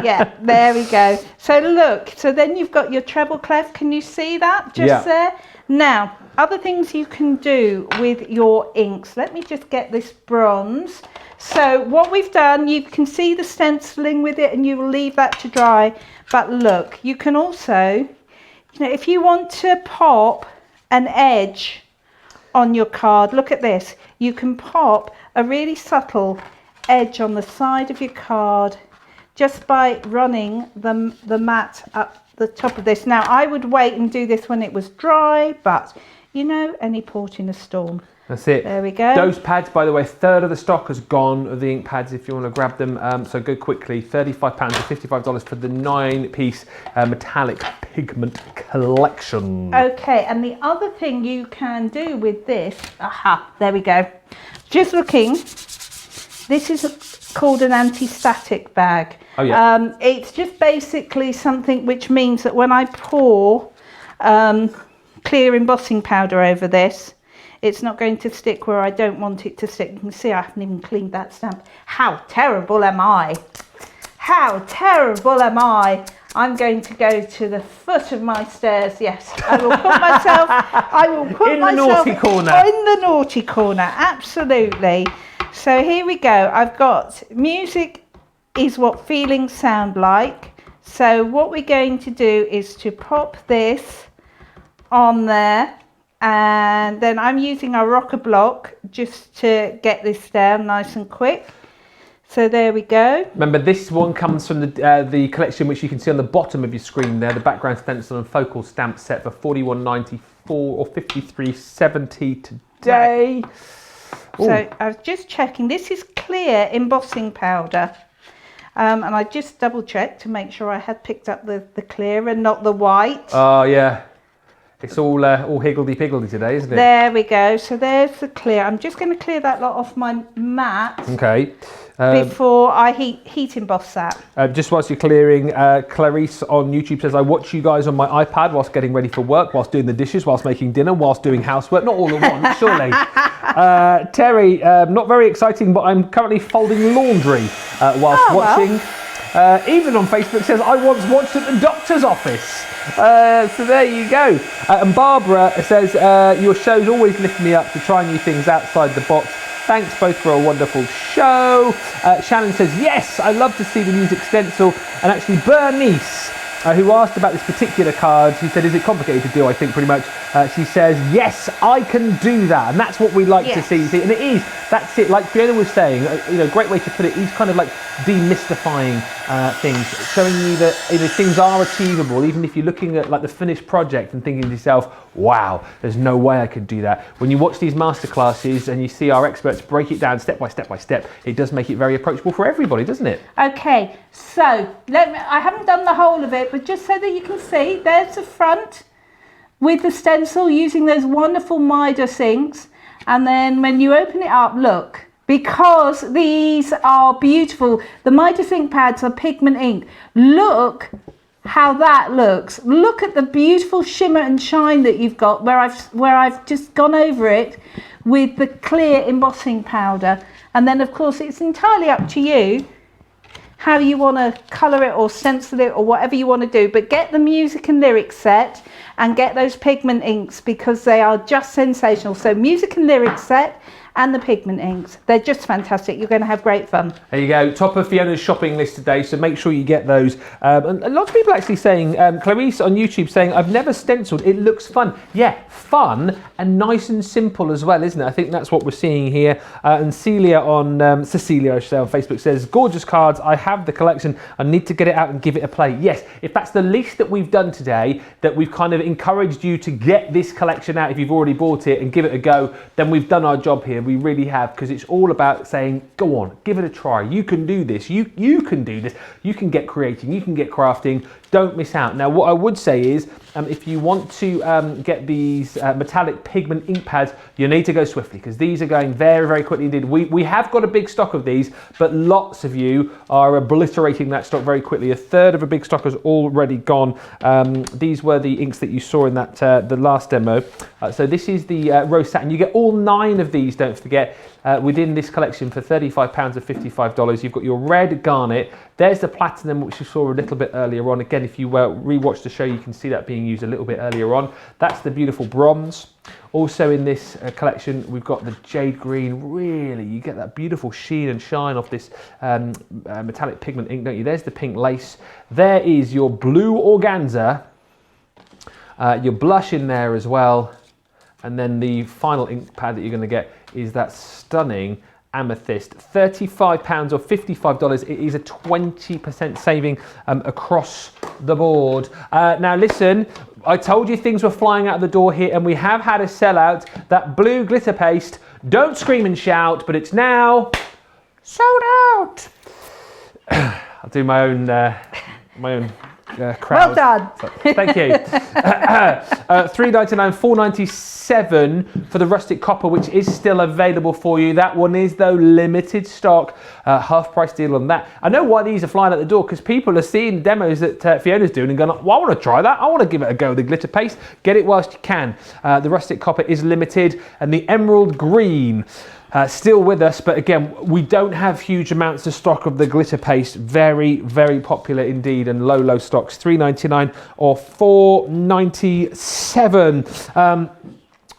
Yeah, there we go. So look, so then you've got your treble clef. Can you see that just there? Now, other things you can do with your inks. Let me just get this bronze. So what we've done, you can see the stenciling with it, and you will leave that to dry. But look, you can also, if you want to pop an edge on your card, look at this. You can pop a really subtle edge on the side of your card just by running the mat up the top of this. Now, I would wait and do this when it was dry, but any port in a storm. That's it. There we go. Those pads, by the way, 1/3 of the stock has gone of the ink pads if you want to grab them. So go quickly. £35 to $55 for the 9-piece metallic pigment collection. Okay, and the other thing you can do with this, there we go. Just looking, this is called an anti-static bag. Oh yeah. It's just basically something which means that when I pour clear embossing powder over this, it's not going to stick where I don't want it to stick. You can see I haven't even cleaned that stamp. How terrible am I? How terrible am I? I'm going to go to the foot of my stairs. Yes, I will put myself. In the naughty corner. In the naughty corner. Absolutely. So here we go. I've got music is what feelings sound like. So what we're going to do is to pop this on there. And then I'm using our rocker block just to get this down nice and quick. So there we go. Remember, this one comes from the collection which you can see on the bottom of your screen there, the background stencil and focal stamp set for $41.94 or $53.70 today. Right. So I was just checking. This is clear embossing powder. And I just double checked to make sure I had picked up the clear and not the white. Oh, yeah. It's all higgledy-piggledy today, isn't it? There we go. So there's the clear. I'm just going to clear that lot off my mat. Okay. Before I heat emboss that. Just whilst you're clearing, Clarice on YouTube says, I watch you guys on my iPad whilst getting ready for work, whilst doing the dishes, whilst making dinner, whilst doing housework. Not all at once, surely. Terry, not very exciting, but I'm currently folding laundry whilst watching. Evelyn on Facebook says, I once watched at the doctor's office. So there you go. And Barbara says, your shows always lift me up to try new things outside the box. Thanks both for a wonderful show. Shannon says, yes, I love to see the music stencil. And actually Bernice, who asked about this particular card, she said, is it complicated to do? I think pretty much. She says, yes, I can do that. And that's what we like to see. And it is. That's it. Like Fiona was saying, great way to put it. He's kind of like demystifying things, showing you that things are achievable, even if you're looking at like the finished project and thinking to yourself, wow, there's no way I could do that. When you watch these masterclasses and you see our experts break it down step by step by step, it does make it very approachable for everybody, doesn't it? Okay, so I haven't done the whole of it, but just so that you can see, there's the front with the stencil using those wonderful Midas inks. And then when you open it up, look, because these are beautiful, the Midas ink pads are pigment ink. Look how that looks. Look at the beautiful shimmer and shine that you've got where I've just gone over it with the clear embossing powder. And then of course it's entirely up to you how you want to colour it or stencil it or whatever you want to do, but get the music and lyrics set and get those pigment inks because they are just sensational. So music and lyrics set and the pigment inks, they're just fantastic. You're going to have great fun. There you go, top of Fiona's shopping list today, so make sure you get those. And a lot of people actually saying, Clarice on YouTube saying, I've never stenciled, it looks fun. Yeah, fun and nice and simple as well, isn't it? I think that's what we're seeing here. And Celia on, Cecilia I should say, on Facebook says, gorgeous cards, I have the collection, I need to get it out and give it a play. Yes, if that's the least that we've done today, that we've kind of encouraged you to get this collection out if you've already bought it and give it a go, then we've done our job here. We really have, because it's all about saying, go on, give it a try. You can do this. You can do this. You can get creating. You can get crafting. Don't miss out. Now, what I would say is, if you want to get these metallic pigment ink pads, you need to go swiftly because these are going very, very quickly indeed. We have got a big stock of these, but lots of you are obliterating that stock very quickly. A third of a big stock has already gone. These were the inks that you saw in that the last demo. So this is the rose satin. You get all 9 of these, don't forget, within this collection for £35 or $55. You've got your red garnet. There's the platinum, which you saw a little bit earlier on. Again, if you rewatch the show, you can see that being used a little bit earlier on. That's the beautiful bronze. Also in this collection, we've got the jade green. Really, you get that beautiful sheen and shine off this metallic pigment ink, don't you? There's the pink lace. There is your blue organza. Your blush in there as well. And then the final ink pad that you're going to get is that stunning amethyst. £35 or $55. It is a 20% saving across the board. Now listen, I told you things were flying out the door here, and we have had a sellout. That blue glitter paste, don't scream and shout, but it's now sold out. I'll do my own crowd. Well done. So, thank you. $3.99, $4.97 for the rustic copper, which is still available for you. That one is though limited stock, half price deal on that. I know why these are flying out the door, because people are seeing demos that Fiona's doing and going, well, I want to try that. I want to give it a go with the glitter paste. Get it whilst you can. The rustic copper is limited, and the emerald green still with us, but again, we don't have huge amounts of stock of the glitter paste. Very, very popular indeed, and low stocks. $3.99 or $4.97.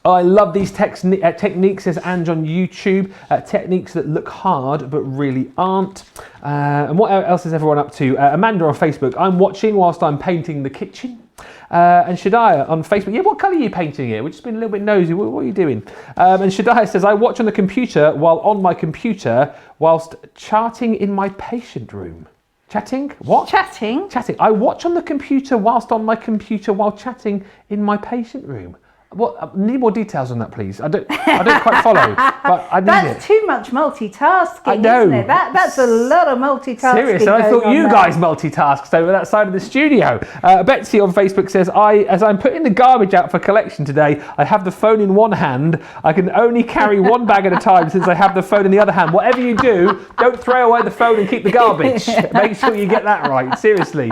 I love these techniques, says Ange on YouTube. Techniques that look hard but really aren't. And what else is everyone up to? Amanda on Facebook, I'm watching whilst I'm painting the kitchen. And Shadiah on Facebook, yeah, what colour are you painting here? We've just been a little bit nosy. What are you doing? And Shadiah says, I watch on the computer while on my computer whilst charting in my patient room. Chatting? What? Chatting? Chatting. I watch on the computer whilst on my computer while chatting in my patient room. What? I need more details on that, please. I don't quite follow, but I need That's it. too much multitasking, I know. isn't it? That's a lot of multitasking. Seriously, I thought you guys multitasked over that side of the studio. Betsy on Facebook says, as I'm putting the garbage out for collection today, I have the phone in one hand. I can only carry one bag at a time since I have the phone in the other hand. Whatever you do, don't throw away the phone and keep the garbage. Make sure you get that right. Seriously.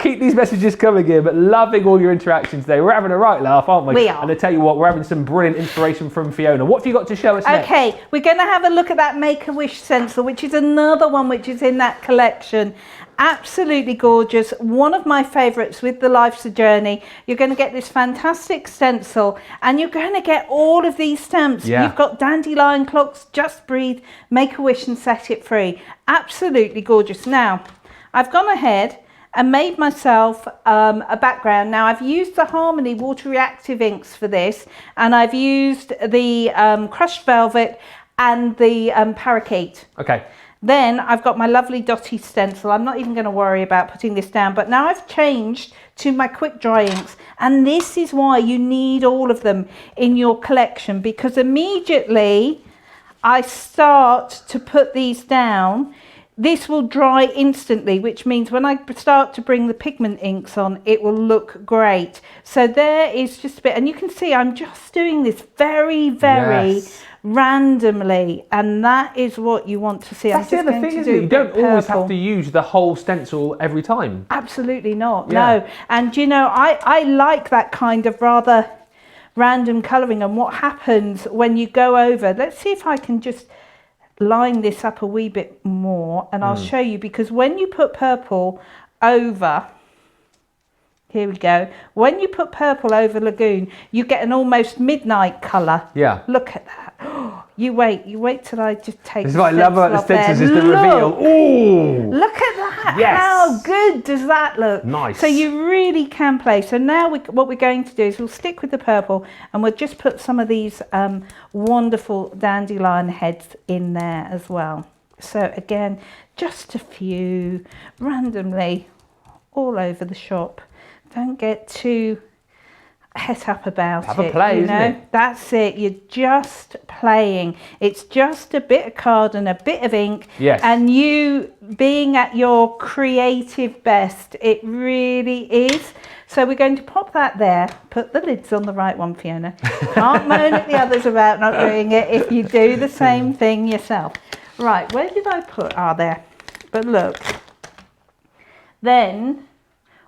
Keep these messages coming in, but loving all your interactions today. We're having a right laugh, aren't we? We are. And And I tell you what, we're having some brilliant inspiration from Fiona. What have you got to show us next? Okay, we're going to have a look at that Make-A-Wish stencil, which is another one which is in that collection. Absolutely gorgeous. One of my favorites with the Life's a Journey. You're going to get this fantastic stencil and you're going to get all of these stamps. Yeah. You've got dandelion clocks, Just Breathe, Make-A-Wish and Set It Free. Absolutely gorgeous. Now, I've gone ahead and made myself a background. Now, I've used the Harmony water reactive inks for this, and I've used the crushed velvet and the parakeet. Okay. Then I've got my lovely dotty stencil. I'm not even going to worry about putting this down, but now I've changed to my quick dry inks, and this is why you need all of them in your collection, because immediately I start to put these down, this will dry instantly, which means when I start to bring the pigment inks on, it will look great. So there is just a bit, and you can see I'm just doing this very, very randomly, and that is what you want to see. That's the other thing, isn't it? You don't always have to use the whole stencil every time. Absolutely not, no. And you know, I like that kind of rather random colouring, and what happens when you go over, let's see if I can just line this up a wee bit more, and I'll show you, because when you put purple over, here we go, when you put purple over Lagoon, you get an almost midnight colour. Yeah. Look at that. You wait till I just take this is what I love about the stencils, is the reveal. Ooh! Look at that. Yes. How good does that look? Nice. So you really can play. So now what we're going to do is we'll stick with the purple, and we'll just put some of these wonderful dandelion heads in there as well. So again, just a few randomly all over the shop. Don't get too het up about it. Have a play, isn't it? That's it. You're just playing. It's just a bit of card and a bit of ink. Yes. And you being at your creative best. It really is. So we're going to pop that there. Put the lids on the right one, Fiona. Can't moan at the others about not doing it if you do the same thing yourself. Right, where did I put? Ah, there. But look. Then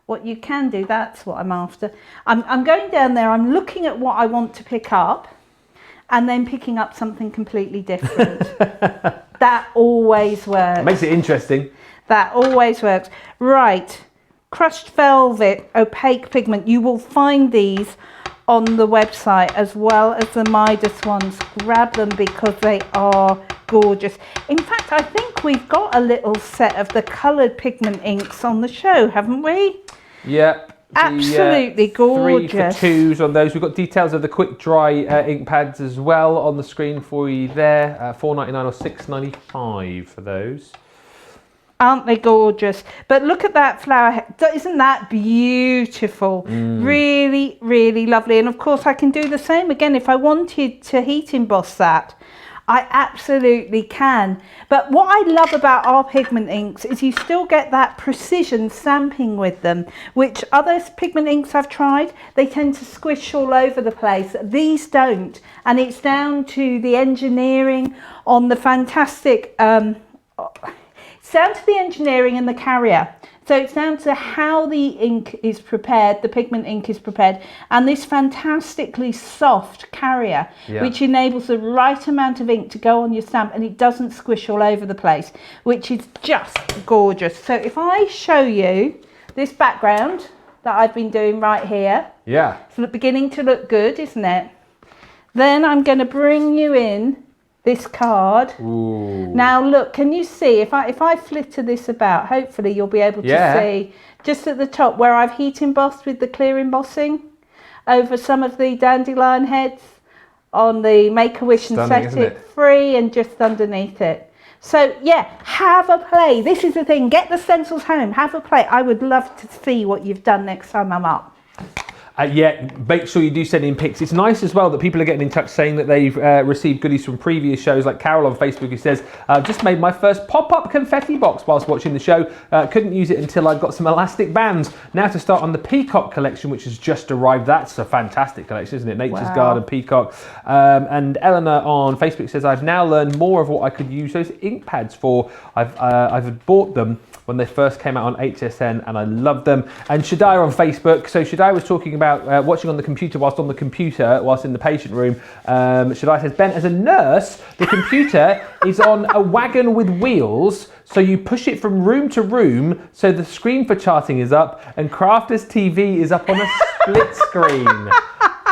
what you can do, that's what I'm after. I'm going down there, I'm looking at what I want to pick up, and then picking up something completely different. That always works. It makes it interesting. That always works. Right, crushed velvet, opaque pigment. You will find these on the website as well as the Midas ones. Grab them because they are gorgeous. In fact, I think we've got a little set of the coloured pigment inks on the show, haven't we? Yep. Absolutely gorgeous. 3 for 2s on those. We've got details of the quick dry ink pads as well on the screen for you there. $4.99 or $6.95 for those. Aren't they gorgeous? But look at that flower head. Isn't that beautiful? Really, really lovely. And of course I can do the same again if I wanted to heat emboss that. I absolutely can. But what I love about our pigment inks is you still get that precision stamping with them, which other pigment inks I've tried, they tend to squish all over the place. These don't. And it's down to the engineering on the fantastic, it's down to the engineering and the carrier. So it's down to how the ink is prepared, the pigment ink is prepared, and this fantastically soft carrier, which enables the right amount of ink to go on your stamp, and it doesn't squish all over the place, which is just gorgeous. So if I show you this background that I've been doing right here, it's beginning to look good, isn't it? Then I'm going to bring you in this card. Ooh. Now look, can you see if I flitter this about, hopefully you'll be able to see just at the top where I've heat embossed with the clear embossing over some of the dandelion heads on the Make-A-Wish and Set It Free, and just underneath it. So yeah, have a play. This is the thing, get the stencils home, have a play. I would love to see what you've done next time I'm up. Make sure you do send in pics. It's nice as well that people are getting in touch saying that they've received goodies from previous shows, like Carol on Facebook who says, just made my first pop-up confetti box whilst watching the show. Couldn't use it until I got some elastic bands. Now to start on the Peacock collection, which has just arrived. That's a fantastic collection, isn't it? Nature's Garden, Peacock. And Eleanor on Facebook says, I've now learned more of what I could use those ink pads for. I've bought them when they first came out on HSN and I love them. And Shaddai on Facebook. So Shaddai was talking about watching on the computer whilst on the computer, whilst in the patient room. Shadai says, Ben, as a nurse, the computer is on a wagon with wheels, so you push it from room to room, so the screen for charting is up, and Crafter's TV is up on a split screen.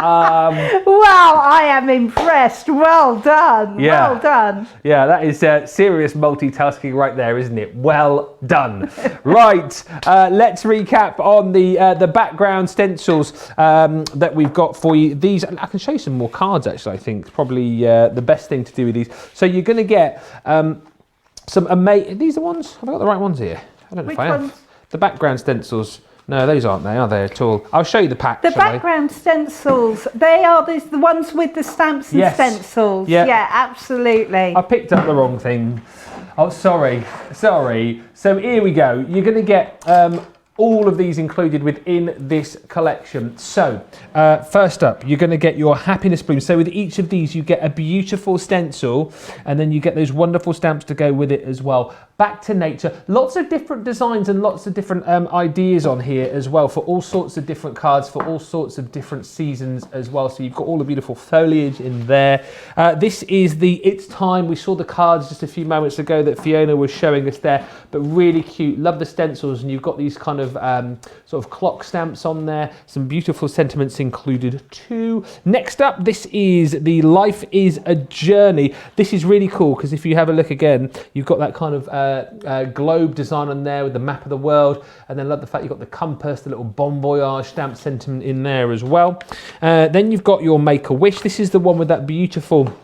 Wow, I am impressed. Well done. Yeah. Well done. Yeah, that is serious multitasking right there, isn't it? Well done. Right, let's recap on the background stencils that we've got for you. These, I can show you some more cards actually, I think. Probably the best thing to do with these. So you're going to get some amazing, these are the ones, have I got the right ones here? I don't know if I have. Which ones? The background stencils. No, those aren't they, are they at all? I'll show you the pack. The background stencils, they are the ones with the stamps and stencils. Yeah, absolutely. I picked up the wrong thing. Oh, sorry. So here we go. You're going to get all of these included within this collection. So first up, you're going to get your happiness bloom. So with each of these, you get a beautiful stencil, and then you get those wonderful stamps to go with it as well. Back to nature. Lots of different designs and lots of different ideas on here as well for all sorts of different cards, for all sorts of different seasons as well. So you've got all the beautiful foliage in there. This is the It's Time. We saw the cards just a few moments ago that Fiona was showing us there, but really cute. Love the stencils, and you've got these kind of sort of clock stamps on there. Some beautiful sentiments included too. Next up, this is the Life is a Journey. This is really cool because if you have a look again, you've got that kind of globe design on there with the map of the world, and then love the fact you've got the compass, the little bon voyage stamp sentiment in there as well. Then you've got your Make a Wish. This is the one with that beautiful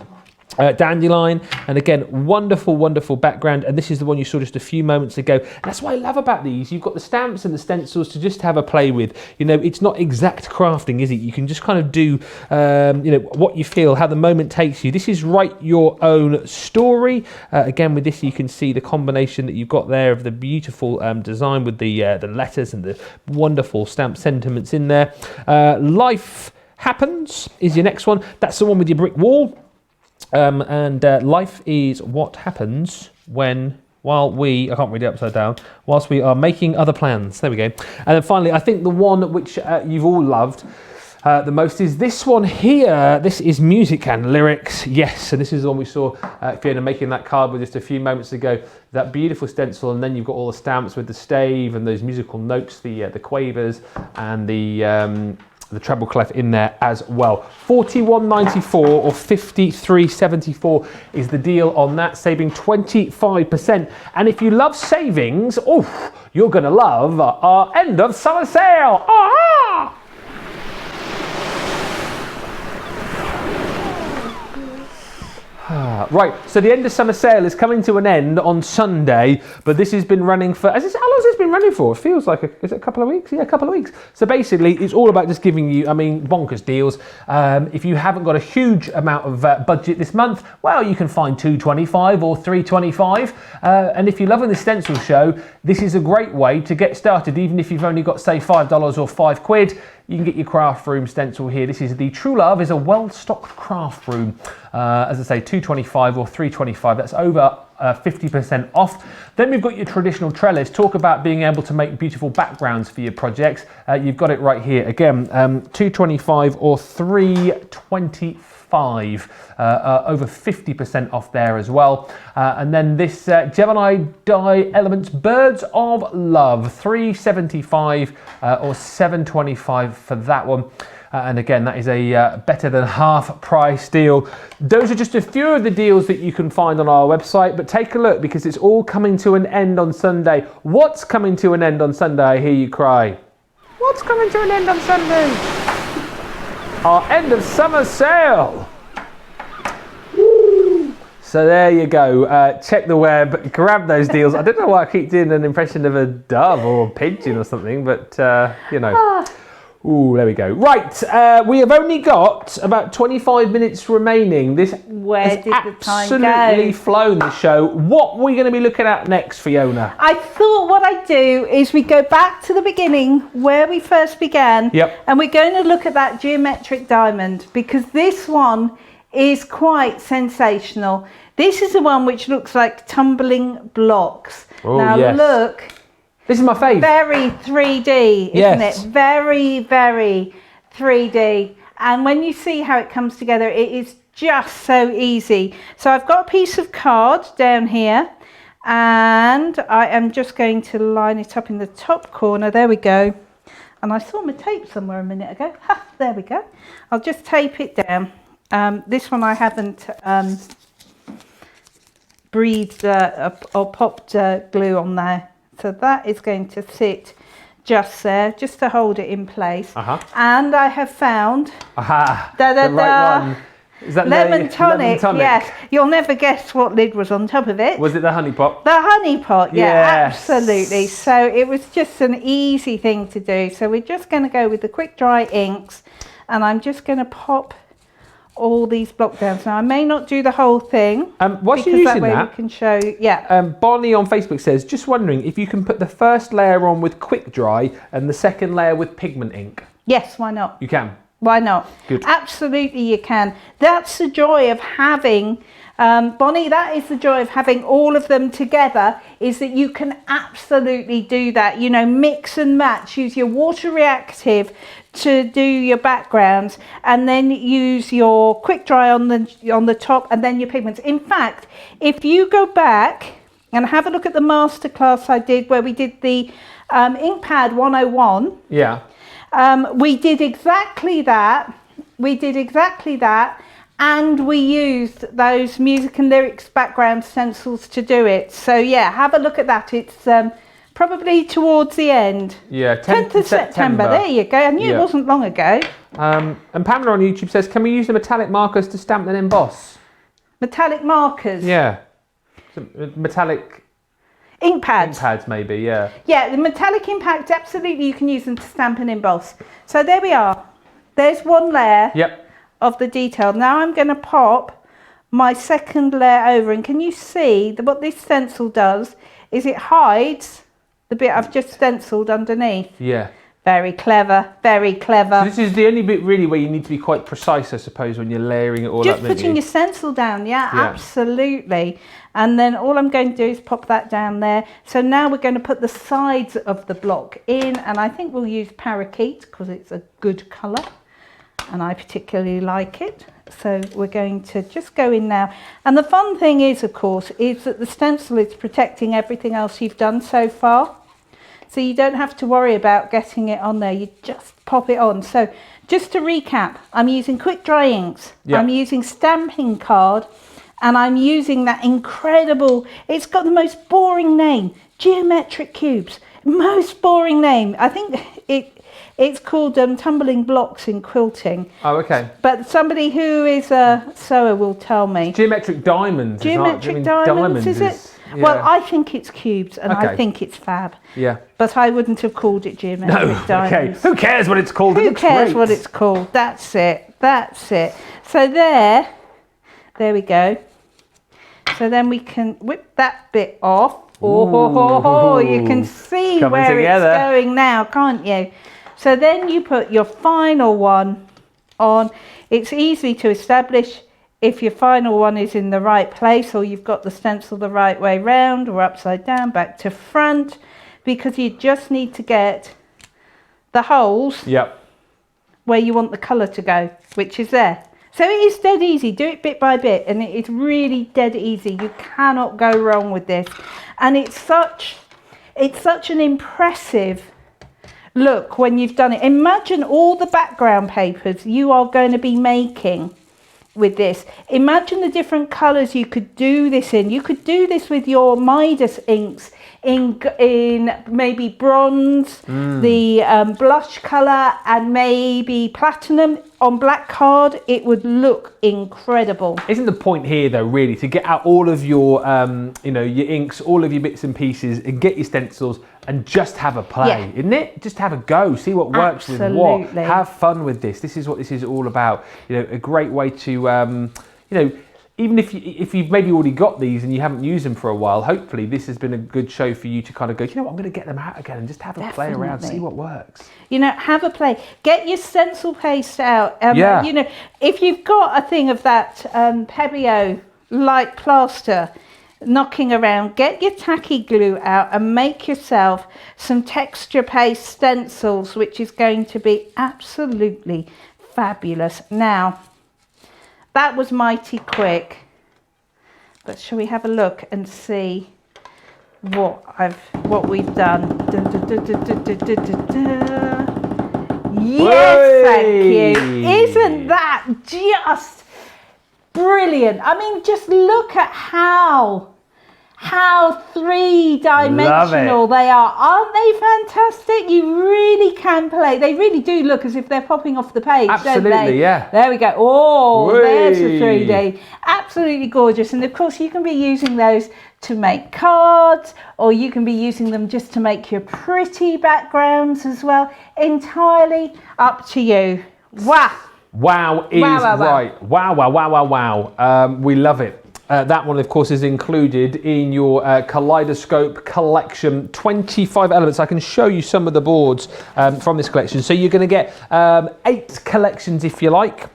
dandelion, and again, wonderful background, and this is the one you saw just a few moments ago. And that's what I love about these. You've got the stamps and the stencils to just have a play with. You know, it's not exact crafting, is it? You can just kind of do you know, what you feel, how the moment takes you. This is write your own story. Again, with this you can see the combination that you've got there of the beautiful design with the letters and the wonderful stamp sentiments in there. Life Happens is your next one. That's the one with your brick wall. Life is what happens while we, I can't read it upside down, whilst we are making other plans. There we go. And then finally, I think the one which you've all loved the most is this one here. This is music and lyrics. Yes, and this is the one we saw Fiona making that card with just a few moments ago. That beautiful stencil, and then you've got all the stamps with the stave and those musical notes, the quavers and the treble clef in there as well. $41.94 or $53.74 is the deal on that, saving 25%. And if you love savings, you're going to love our end of summer sale. Aha! Right, so the end of summer sale is coming to an end on Sunday, but this has been running for, how long has this been running for? It feels like, is it a couple of weeks? Yeah, a couple of weeks. So basically, it's all about just giving you, bonkers deals. If you haven't got a huge amount of budget this month, well, you can find $2.25 or $3.25. And if you're loving the stencil show, this is a great way to get started, even if you've only got, say, $5 or £5. You can get your craft room stencil here. This is the True Love is a well-stocked craft room. As I say, $2.25 or $3.25. That's over 50% off. Then we've got your traditional trellis. Talk about being able to make beautiful backgrounds for your projects. You've got it right here. Again, $2.25 or $3.25. Over 50% off there as well. And then this Gemini Die Elements Birds of Love, $3.75 or $7.25 for that one. And again, that is a better than half price deal. Those are just a few of the deals that you can find on our website, but take a look because it's all coming to an end on Sunday. What's coming to an end on Sunday? I hear you cry. What's coming to an end on Sunday? Our end of summer sale. So there you go. Check the web, grab those deals. I don't know why I keep doing an impression of a dove or a pigeon or something, but you know. Ooh, there we go. Right, we have only got about 25 minutes remaining. Where did the time go? Absolutely flown the show. What are we going to be looking at next, Fiona? I thought what I'd do is we go back to the beginning where we first began. Yep. And we're going to look at that geometric diamond because this one is quite sensational. This is the one which looks like tumbling blocks. Oh, now yes. Look. This is my favourite. Very 3D, isn't it? Very, very 3D. And when you see how it comes together, it is just so easy. So I've got a piece of card down here, and I am just going to line it up in the top corner. There we go. And I saw my tape somewhere a minute ago. Ha, there we go. I'll just tape it down. This one I haven't breathed or popped glue on there. So that is going to sit just there, just to hold it in place. And I have found the right one. Is that lemon tonic? Yes. You'll never guess what lid was on top of it. Was it the honey pot? The honey pot, yeah, Yes. absolutely. So it was just an easy thing to do. So we're just going to go with the quick dry inks, and I'm just going to pop all these block downs. Now I may not do the whole thing. Whilst you're using that way that, we can show, yeah. Bonnie on Facebook says, just wondering if you can put the first layer on with quick dry and the second layer with pigment ink. Yes, why not? You can. Why not? Good. Absolutely you can. That's the joy of having, Bonnie, that is the joy of having all of them together, is that you can absolutely do that. You know, mix and match, use your water reactive to do your backgrounds, and then use your quick dry on the top, and then your pigments. In fact, if you go back and have a look at the masterclass I did where we did the ink pad 101. Yeah. We did exactly that. And we used those music and lyrics background stencils to do it. So yeah, have a look at that. It's probably towards the end. Yeah, 10th of September. There you go. I knew it wasn't long ago. And Pamela on YouTube says, can we use the metallic markers to stamp and emboss? Metallic markers? Yeah. So, metallic... Ink pads. Ink pads, maybe, yeah. Yeah, the metallic ink pads, absolutely, you can use them to stamp and emboss. So there we are. There's one layer of the detail. Now I'm going to pop my second layer over, and can you see that what this stencil does is it hides the bit I've just stenciled underneath. Yeah. Very clever, very clever. So this is the only bit really where you need to be quite precise, I suppose, when you're layering it all just up. Just putting your stencil down, yeah, absolutely. And then all I'm going to do is pop that down there. So now we're going to put the sides of the block in, and I think we'll use parakeet because it's a good colour and I particularly like it. So we're going to just go in now. And the fun thing is, of course, is that the stencil is protecting everything else you've done so far. So you don't have to worry about getting it on there. You just pop it on. So just to recap, I'm using quick dry inks. I'm using stamping card, and I'm using that incredible, it's got the most boring name, geometric cubes. Most boring name. I think it's called tumbling blocks in quilting. Oh, okay. But somebody who is a sewer will tell me. Geometric diamonds. Geometric diamonds, is it? Yeah. Well, I think it's cubes, and I think it's fab. Yeah. But I wouldn't have called it geometric diamonds. Okay. Who cares what it's called? Who cares what it's called? That's it. That's it. So there we go. So then we can whip that bit off. Oh, you can see where it's going now, can't you? So then you put your final one on. It's easy to establish if your final one is in the right place, or you've got the stencil the right way round or upside down, back to front, because you just need to get the holes where you want the colour to go, which is there. So it is dead easy. Do it bit by bit, and it is really dead easy. You cannot go wrong with this. And it's such an impressive look when you've done it. Imagine all the background papers you are going to be making with this. Imagine the different colours you could do this in. You could do this with your Midas inks in maybe bronze, the blush colour, and maybe platinum on black card. It would look incredible. Isn't the point here though really to get out all of your your inks, all of your bits and pieces, and get your stencils and just have a play, isn't it? Just have a go, see what works with what. Have fun with this. This is what this is all about. A great way to even if you've maybe already got these and you haven't used them for a while, hopefully this has been a good show for you to kind of go, you know what, I'm going to get them out again and just have a play around, see what works. Have a play. Get your stencil paste out. If you've got a thing of that Pebeo light plaster, knocking around, get your tacky glue out and make yourself some texture paste stencils, which is going to be absolutely fabulous. Now, that was mighty quick, but shall we have a look and see what we've done? Yes, thank you. Isn't that just brilliant? I mean, just look at how three-dimensional they are. Aren't they fantastic? You really can play. They really do look as if they're popping off the page, Absolutely, don't they? yeah. There we go. Oh, Whee! There's the 3D. Absolutely gorgeous. And of course, you can be using those to make cards, or you can be using them just to make your pretty backgrounds as well. Entirely up to you. Wow. Wow is right. Wow. We love it. That one, of course, is included in your Kaleidoscope collection. 25 elements. I can show you some of the boards from this collection. So you're going to get 8 collections, if you like,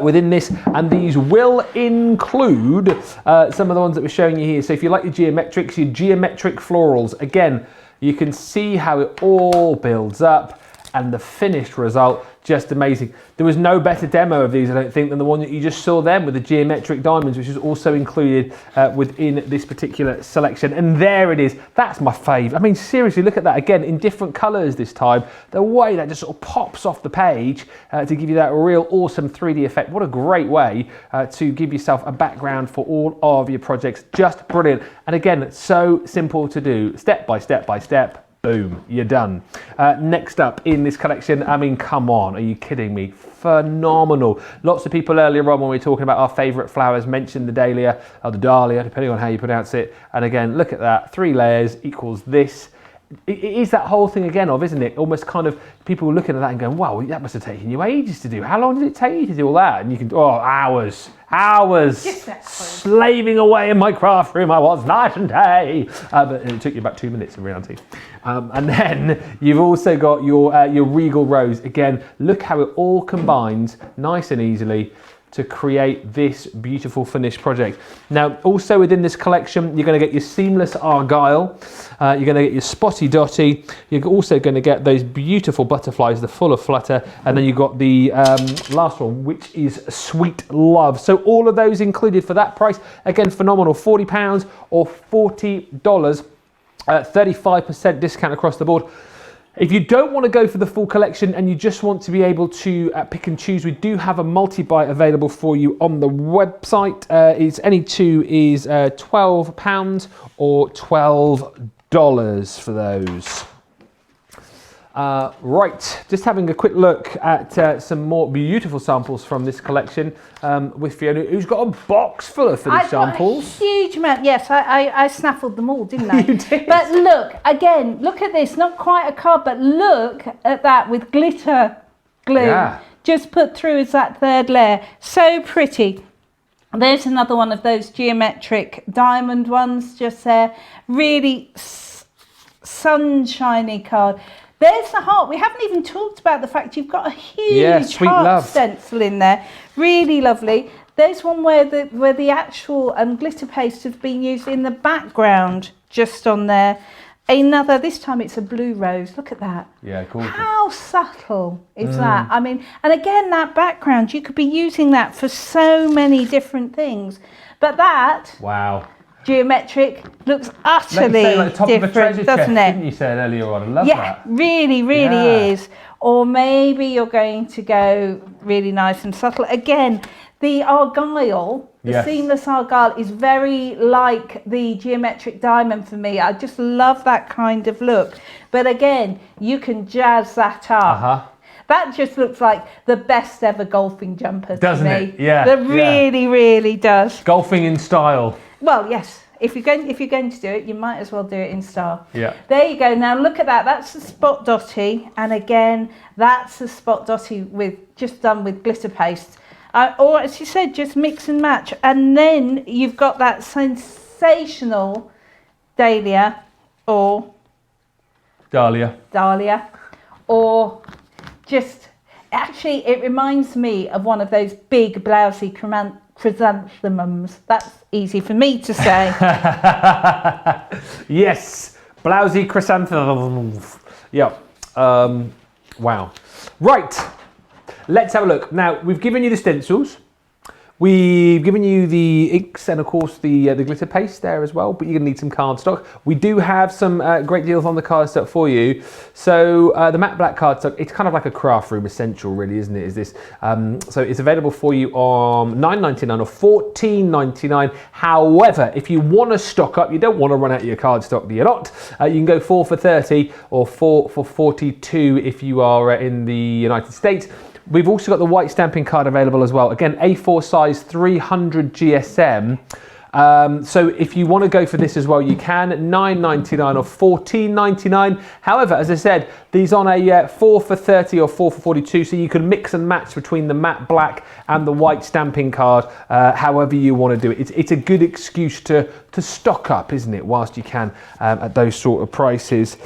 within this. And these will include some of the ones that we're showing you here. So if you like your geometrics, your geometric florals, again, you can see how it all builds up. And the finished result, just amazing. There was no better demo of these, I don't think, than the one that you just saw then with the geometric diamonds, which is also included within this particular selection. And there it is. That's my fave. I mean, seriously, look at that again in different colors this time. The way that just sort of pops off the page to give you that real awesome 3D effect. What a great way to give yourself a background for all of your projects. Just brilliant. And again, so simple to do, step by step by step. Boom, you're done. Next up in this collection, I mean, come on, are you kidding me? Phenomenal. Lots of people earlier on when we were talking about our favourite flowers mentioned the dahlia, or the dahlia, depending on how you pronounce it. And again, look at that, 3 layers equals this. It is that whole thing again of, isn't it? Almost kind of people looking at that and going, wow, that must have taken you ages to do. How long did it take you to do all that? And you can, hours slaving away in my craft room. I was night and day. But it took you about 2 minutes in reality. And then you've also got your regal rose. Again, look how it all combines nice and easily to create this beautiful finished project. Now, also within this collection, you're going to get your seamless argyle, you're going to get your spotty dotty, you're also going to get those beautiful butterflies, the full of flutter, and then you've got the last one, which is sweet love. So all of those included for that price. Again, phenomenal, £40 or $40, 35% discount across the board. If you don't want to go for the full collection and you just want to be able to pick and choose, we do have a multi-buy available for you on the website. Any two is £12 or $12 for those. Right, just having a quick look at some more beautiful samples from this collection with Fiona, who's got a box full of finished samples. A huge amount, yes, I snaffled them all, didn't I? You did. But look, again, look at this, not quite a card, but look at that with glitter glue just put through as that 3rd layer. So pretty. There's another one of those geometric diamond ones just there. Really sunshiny card. There's the heart. We haven't even talked about the fact you've got a huge heart stencil in there. Really lovely. There's one where the actual glitter paste has been used in the background, just on there. Another, this time it's a blue rose. Look at that. Yeah, cool. How subtle is that? I mean, and again, that background, you could be using that for so many different things. But that... Wow. Geometric looks utterly like top different, of a doesn't chest, it? Didn't you say earlier on? I love that. Yeah, really is. Or maybe you're going to go really nice and subtle. Again, the argyle, the seamless argyle, is very like the geometric diamond for me. I just love that kind of look. But again, you can jazz that up. That just looks like the best ever golfing jumper to me. Doesn't it? Yeah. That really does. Golfing in style. Well, yes. If you're going to do it, you might as well do it in style. Yeah. There you go. Now look at that. That's the spot dotty, and again, that's the spot dotty just done with glitter paste. Or as you said, just mix and match, and then you've got that sensational dahlia or dahlia, or just actually, it reminds me of one of those big blousy chrysanthemums. That's easy for me to say. Yes, blousy chrysanthemums. Yeah. Wow. Right. Let's have a look. Now, we've given you the stencils. We've given you the inks and of course the glitter paste there as well, but you're gonna need some cardstock. We do have some great deals on the cardstock for you. So the matte black cardstock, it's kind of like a craft room essential really, isn't it? Is this? So it's available for you on $9.99 or $14.99. However, if you wanna stock up, you don't wanna run out of your cardstock, do you not? You can go 4 for $30 or 4 for $42 if you are in the United States. We've also got the white stamping card available as well. Again, A4 size, 300 GSM. So if you want to go for this as well, you can. $9.99 or $14.99. However, as I said, these on a 4 for $30 or 4 for $42, so you can mix and match between the matte black and the white stamping card, however you want to do it. It's a good excuse to stock up, isn't it, whilst you can at those sort of prices.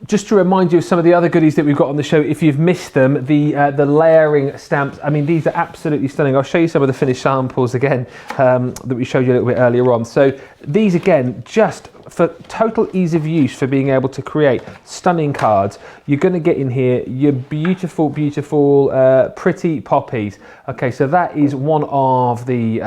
Just to remind you of some of the other goodies that we've got on the show, if you've missed them, the layering stamps, I mean, these are absolutely stunning. I'll show you some of the finished samples again that we showed you a little bit earlier on. So these, again, just for total ease of use, for being able to create stunning cards, you're going to get in here your beautiful, beautiful, pretty poppies. Okay, so that is one of the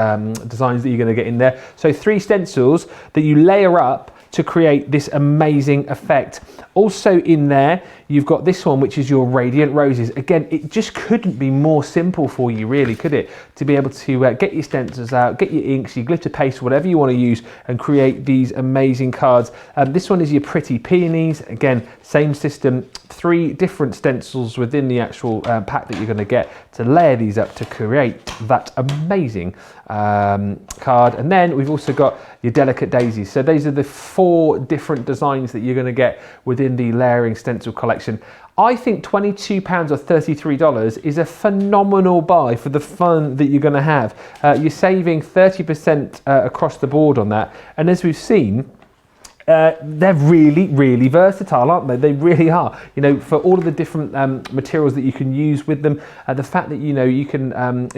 designs that you're going to get in there. So 3 stencils that you layer up to create this amazing effect. Also in there, you've got this one, which is your Radiant Roses. Again, it just couldn't be more simple for you, really, could it? To be able to get your stencils out, get your inks, your glitter paste, whatever you want to use, and create these amazing cards. This one is your Pretty Peonies. Again, same system, 3 different stencils within the actual pack that you're going to get to layer these up to create that amazing card. And then we've also got your Delicate Daisies. So these are the 4 different designs that you're going to get within the layering stencil collection. I think £22 or $33 is a phenomenal buy for the fun that you're going to have. You're saving 30% across the board on that. And as we've seen, they're really, really versatile, aren't they? They really are. You know, for all of the different materials that you can use with them, the fact that you can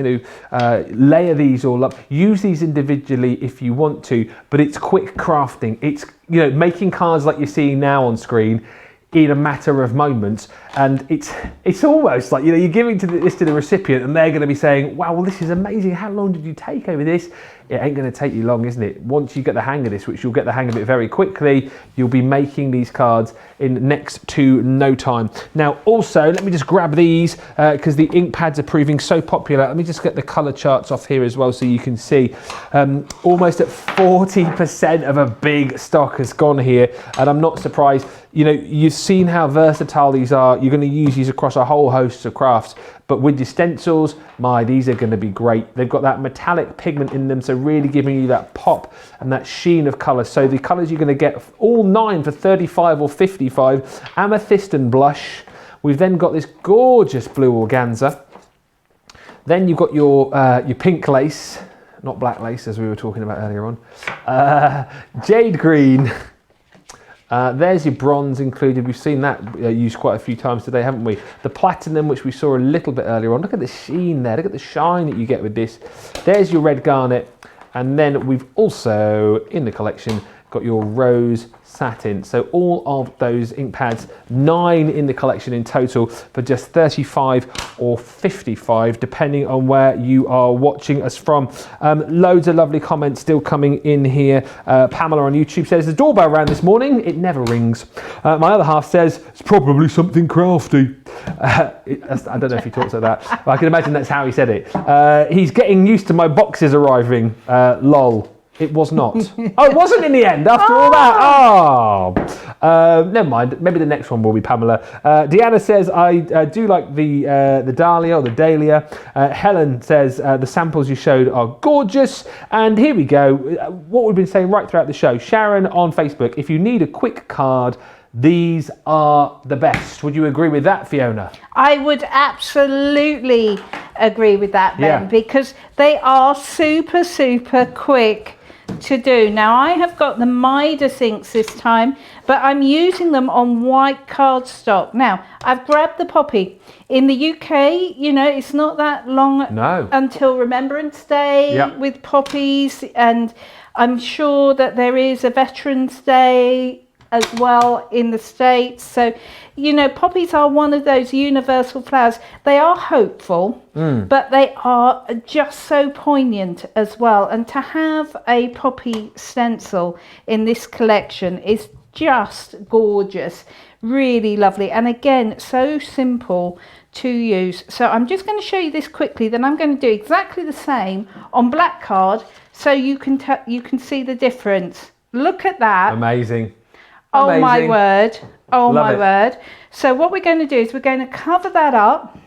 layer these all up, use these individually if you want to, but it's quick crafting. It's making cards like you're seeing now on screen in a matter of moments, and it's almost like you're giving this to the recipient, and they're going to be saying, "Wow, well, this is amazing. How long did you take over this?" It ain't going to take you long, isn't it? Once you get the hang of this, which you'll get the hang of it very quickly, you'll be making these cards in next to no time. Now, also, let me just grab these because the ink pads are proving so popular. Let me just get the color charts off here as well so you can see. Almost at 40% of a big stock has gone here, and I'm not surprised. You've seen how versatile these are. You're going to use these across a whole host of crafts. But with your stencils, these are going to be great. They've got that metallic pigment in them, so really giving you that pop and that sheen of colour. So the colours you're going to get, all 9 for $35 or $55. Amethyst and Blush. We've then got this gorgeous blue organza. Then you've got your pink lace, not black lace as we were talking about earlier on. Jade green. There's your bronze included. We've seen that used quite a few times today, haven't we? The platinum, which we saw a little bit earlier on. Look at the sheen there. Look at the shine that you get with this. There's your red garnet. And then we've also, in the collection, got your rose satin. So all of those ink pads, 9 in the collection in total for just $35 or $55, depending on where you are watching us from. Loads of lovely comments still coming in here. Pamela on YouTube says, the doorbell rang this morning, it never rings. My other half says, it's probably something crafty. I don't know if he talks like that, but I can imagine that's how he said it. He's getting used to my boxes arriving, lol. It was not. Oh, it wasn't in the end after all that. Oh, never mind. Maybe the next one will be Pamela. Deanna says, I do like the Dahlia or the Dahlia. Helen says, the samples you showed are gorgeous. And here we go. What we've been saying right throughout the show. Sharon on Facebook, if you need a quick card, these are the best. Would you agree with that, Fiona? I would absolutely agree with that, Ben, because they are super, super quick to do. Now, I have got the Midas inks this time, but I'm using them on white cardstock. Now, I've grabbed the poppy. In the UK, you know, it's not that long until Remembrance Day with poppies, and I'm sure that there is a Veterans Day as well in the States. So, you know, poppies are one of those universal flowers. They are hopeful, but they are just so poignant as well. And to have a poppy stencil in this collection is just gorgeous, really lovely. And again, so simple to use. So I'm just going to show you this quickly, then I'm going to do exactly the same on black card so you can see the difference. Look at that. Amazing. Oh Amazing. my word. Oh Love my it. word. So what we're going to do is we're going to cover that up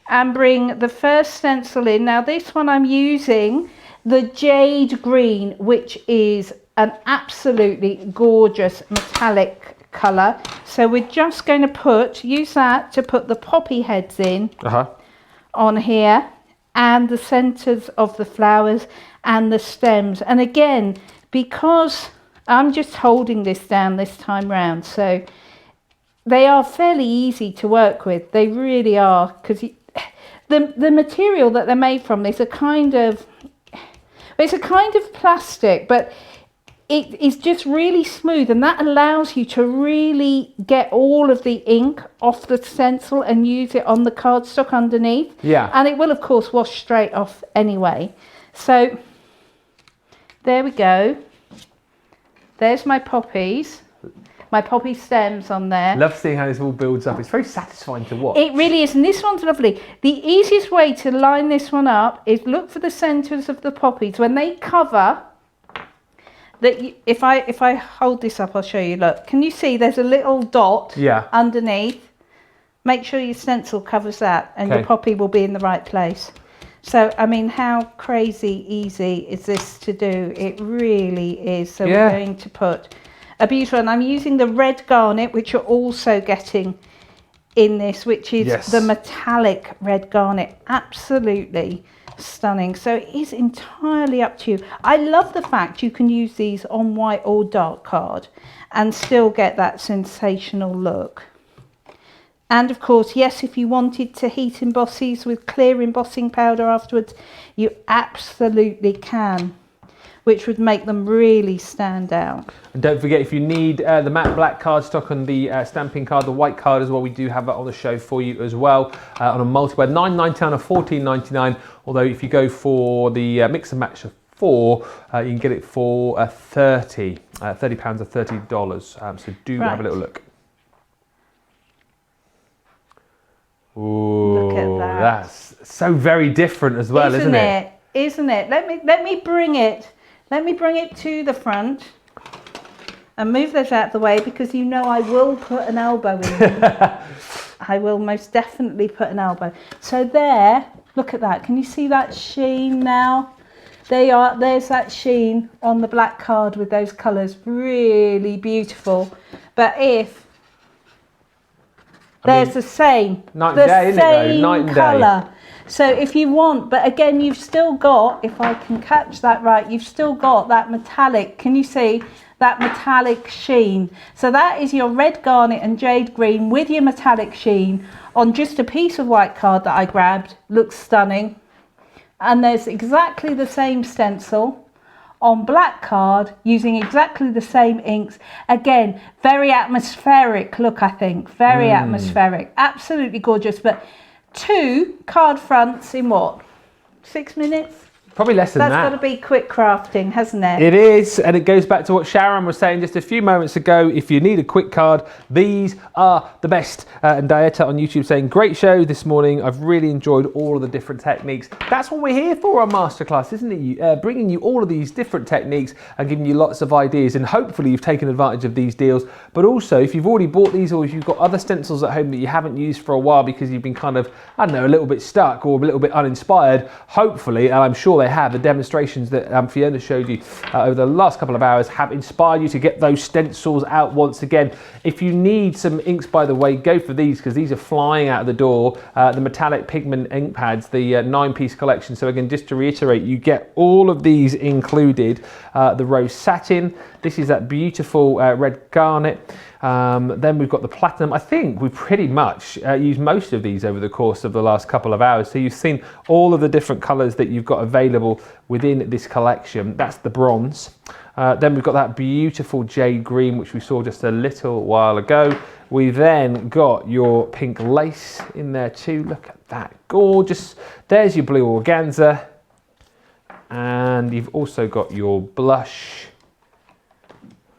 and bring the first stencil in. Now this one I'm using the jade green, which is an absolutely gorgeous metallic colour. So we're just going to use that to put the poppy heads in on here, and the centres of the flowers and the stems. And again, because I'm just holding this down this time round, so they are fairly easy to work with. They really are, because the material that they're made from is a kind of plastic, but it is just really smooth, and that allows you to really get all of the ink off the stencil and use it on the cardstock underneath. Yeah. And it will of course wash straight off anyway. So there we go. There's my poppies, my poppy stems on there. Love seeing how this all builds up. It's very satisfying to watch. It really is, and this one's lovely. The easiest way to line this one up is look for the centres of the poppies. When they cover, if I hold this up, I'll show you. Look, can you see there's a little dot underneath? Make sure your stencil covers that, and your poppy will be in the right place. So, I mean, how crazy easy is this to do? It really is. So we're going to put a beautiful, and I'm using the red garnet, which you're also getting in this, which is the metallic red garnet. Absolutely stunning. So it is entirely up to you. I love the fact you can use these on white or dark card and still get that sensational look. And of course, yes, if you wanted to heat emboss these with clear embossing powder afterwards, you absolutely can, which would make them really stand out. And don't forget, if you need the matte black cardstock and the stamping card, the white card as well, we do have that on the show for you as well on a multi-wear, $9.99 or $14.99. Although if you go for the mix and match of 4, you can get it for £30 or $30. So do have a little look. Ooh, look at that. That's so very different as well, isn't it? Isn't it? Let me bring it. Let me bring it to the front and move those out of the way, because you know I will put an elbow in. I will most definitely put an elbow. So there, look at that. Can you see that sheen now? There's that sheen on the black card with those colours. Really beautiful. But there's the same colour. So if you want, but again, you've still got, if I can catch that right, you've still got that metallic, can you see that metallic sheen? So that is your red garnet and jade green with your metallic sheen on just a piece of white card that I grabbed. Looks stunning. And there's exactly the same stencil on black card using exactly the same inks. Again, very atmospheric look, I think. Very atmospheric. Absolutely gorgeous. But 2 card fronts in what? 6 minutes? Probably less than that. That's got to be quick crafting, hasn't it? It is, and it goes back to what Sharon was saying just a few moments ago. If you need a quick card, these are the best. And Dieta on YouTube saying, great show this morning. I've really enjoyed all of the different techniques. That's what we're here for on Masterclass, isn't it? Bringing you all of these different techniques and giving you lots of ideas. And hopefully you've taken advantage of these deals. But also, if you've already bought these, or if you've got other stencils at home that you haven't used for a while because you've been kind of, I don't know, a little bit stuck or a little bit uninspired, hopefully, and I'm sure they they have. The demonstrations that Fiona showed you over the last couple of hours have inspired you to get those stencils out once again. If you need some inks, by the way, go for these, because these are flying out of the door. The metallic pigment ink pads, the 9-piece collection. So again, just to reiterate, you get all of these included. The rose satin, this is that beautiful red garnet. Then we've got the platinum. I think we pretty much used most of these over the course of the last couple of hours. So you've seen all of the different colours that you've got available within this collection. That's the bronze. Then we've got that beautiful jade green, which we saw just a little while ago. We then got your pink lace in there too. Look at that, gorgeous. There's your blue organza. And you've also got your blush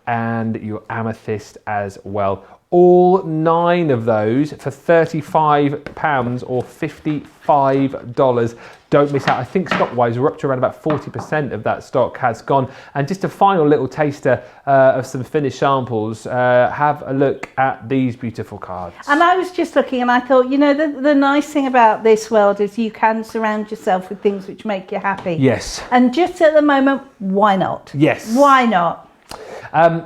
and your amethyst as well. All 9 of those for £35 or $55. Don't miss out. I think stock-wise, we're up to around about 40% of that stock has gone. And just a final little taster of some finished samples. Have a look at these beautiful cards. And I was just looking and I thought, you know, the nice thing about this world is you can surround yourself with things which make you happy. Yes. And just at the moment, why not? Yes. Why not?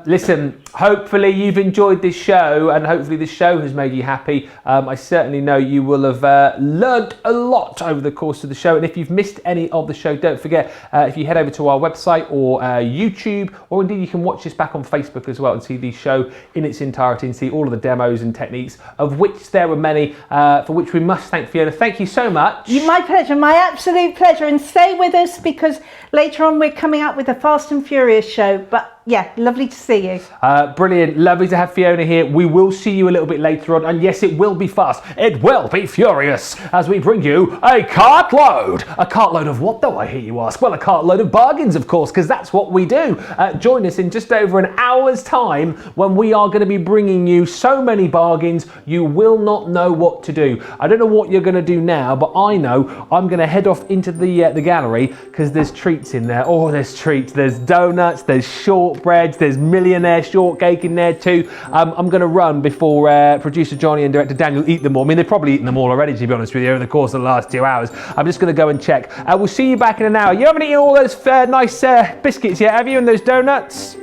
Listen, hopefully you've enjoyed this show, and hopefully this show has made you happy. I certainly know you will have learned a lot over the course of the show, and if you've missed any of the show, don't forget, if you head over to our website or YouTube, or indeed you can watch this back on Facebook as well and see the show in its entirety and see all of the demos and techniques, of which there were many, for which we must thank Fiona. Thank you so much. My pleasure, my absolute pleasure, and stay with us because later on we're coming up with a Fast and Furious show, but yeah, lovely to see you. Brilliant, lovely to have Fiona here. We will see you a little bit later on, and yes, it will be fast, it will be furious, as we bring you a cartload. A cartload of what though, I hear you ask? Well, a cartload of bargains, of course, because that's what we do. Join us in just over an hour's time when we are going to be bringing you so many bargains you will not know what to do. I don't know what you're going to do now, but I know I'm going to head off into the gallery, because there's treats in there. Oh, there's treats. There's donuts, there's shortbreads, there's millionaire shortcake in there too. I'm going to run before producer Johnny and director Daniel eat them all. I mean, they've probably eaten them all already, to be honest with you, over the course of the last 2 hours. I'm just going to go and check. We'll see you back in an hour. You haven't eaten all those nice biscuits yet, have you, and those donuts?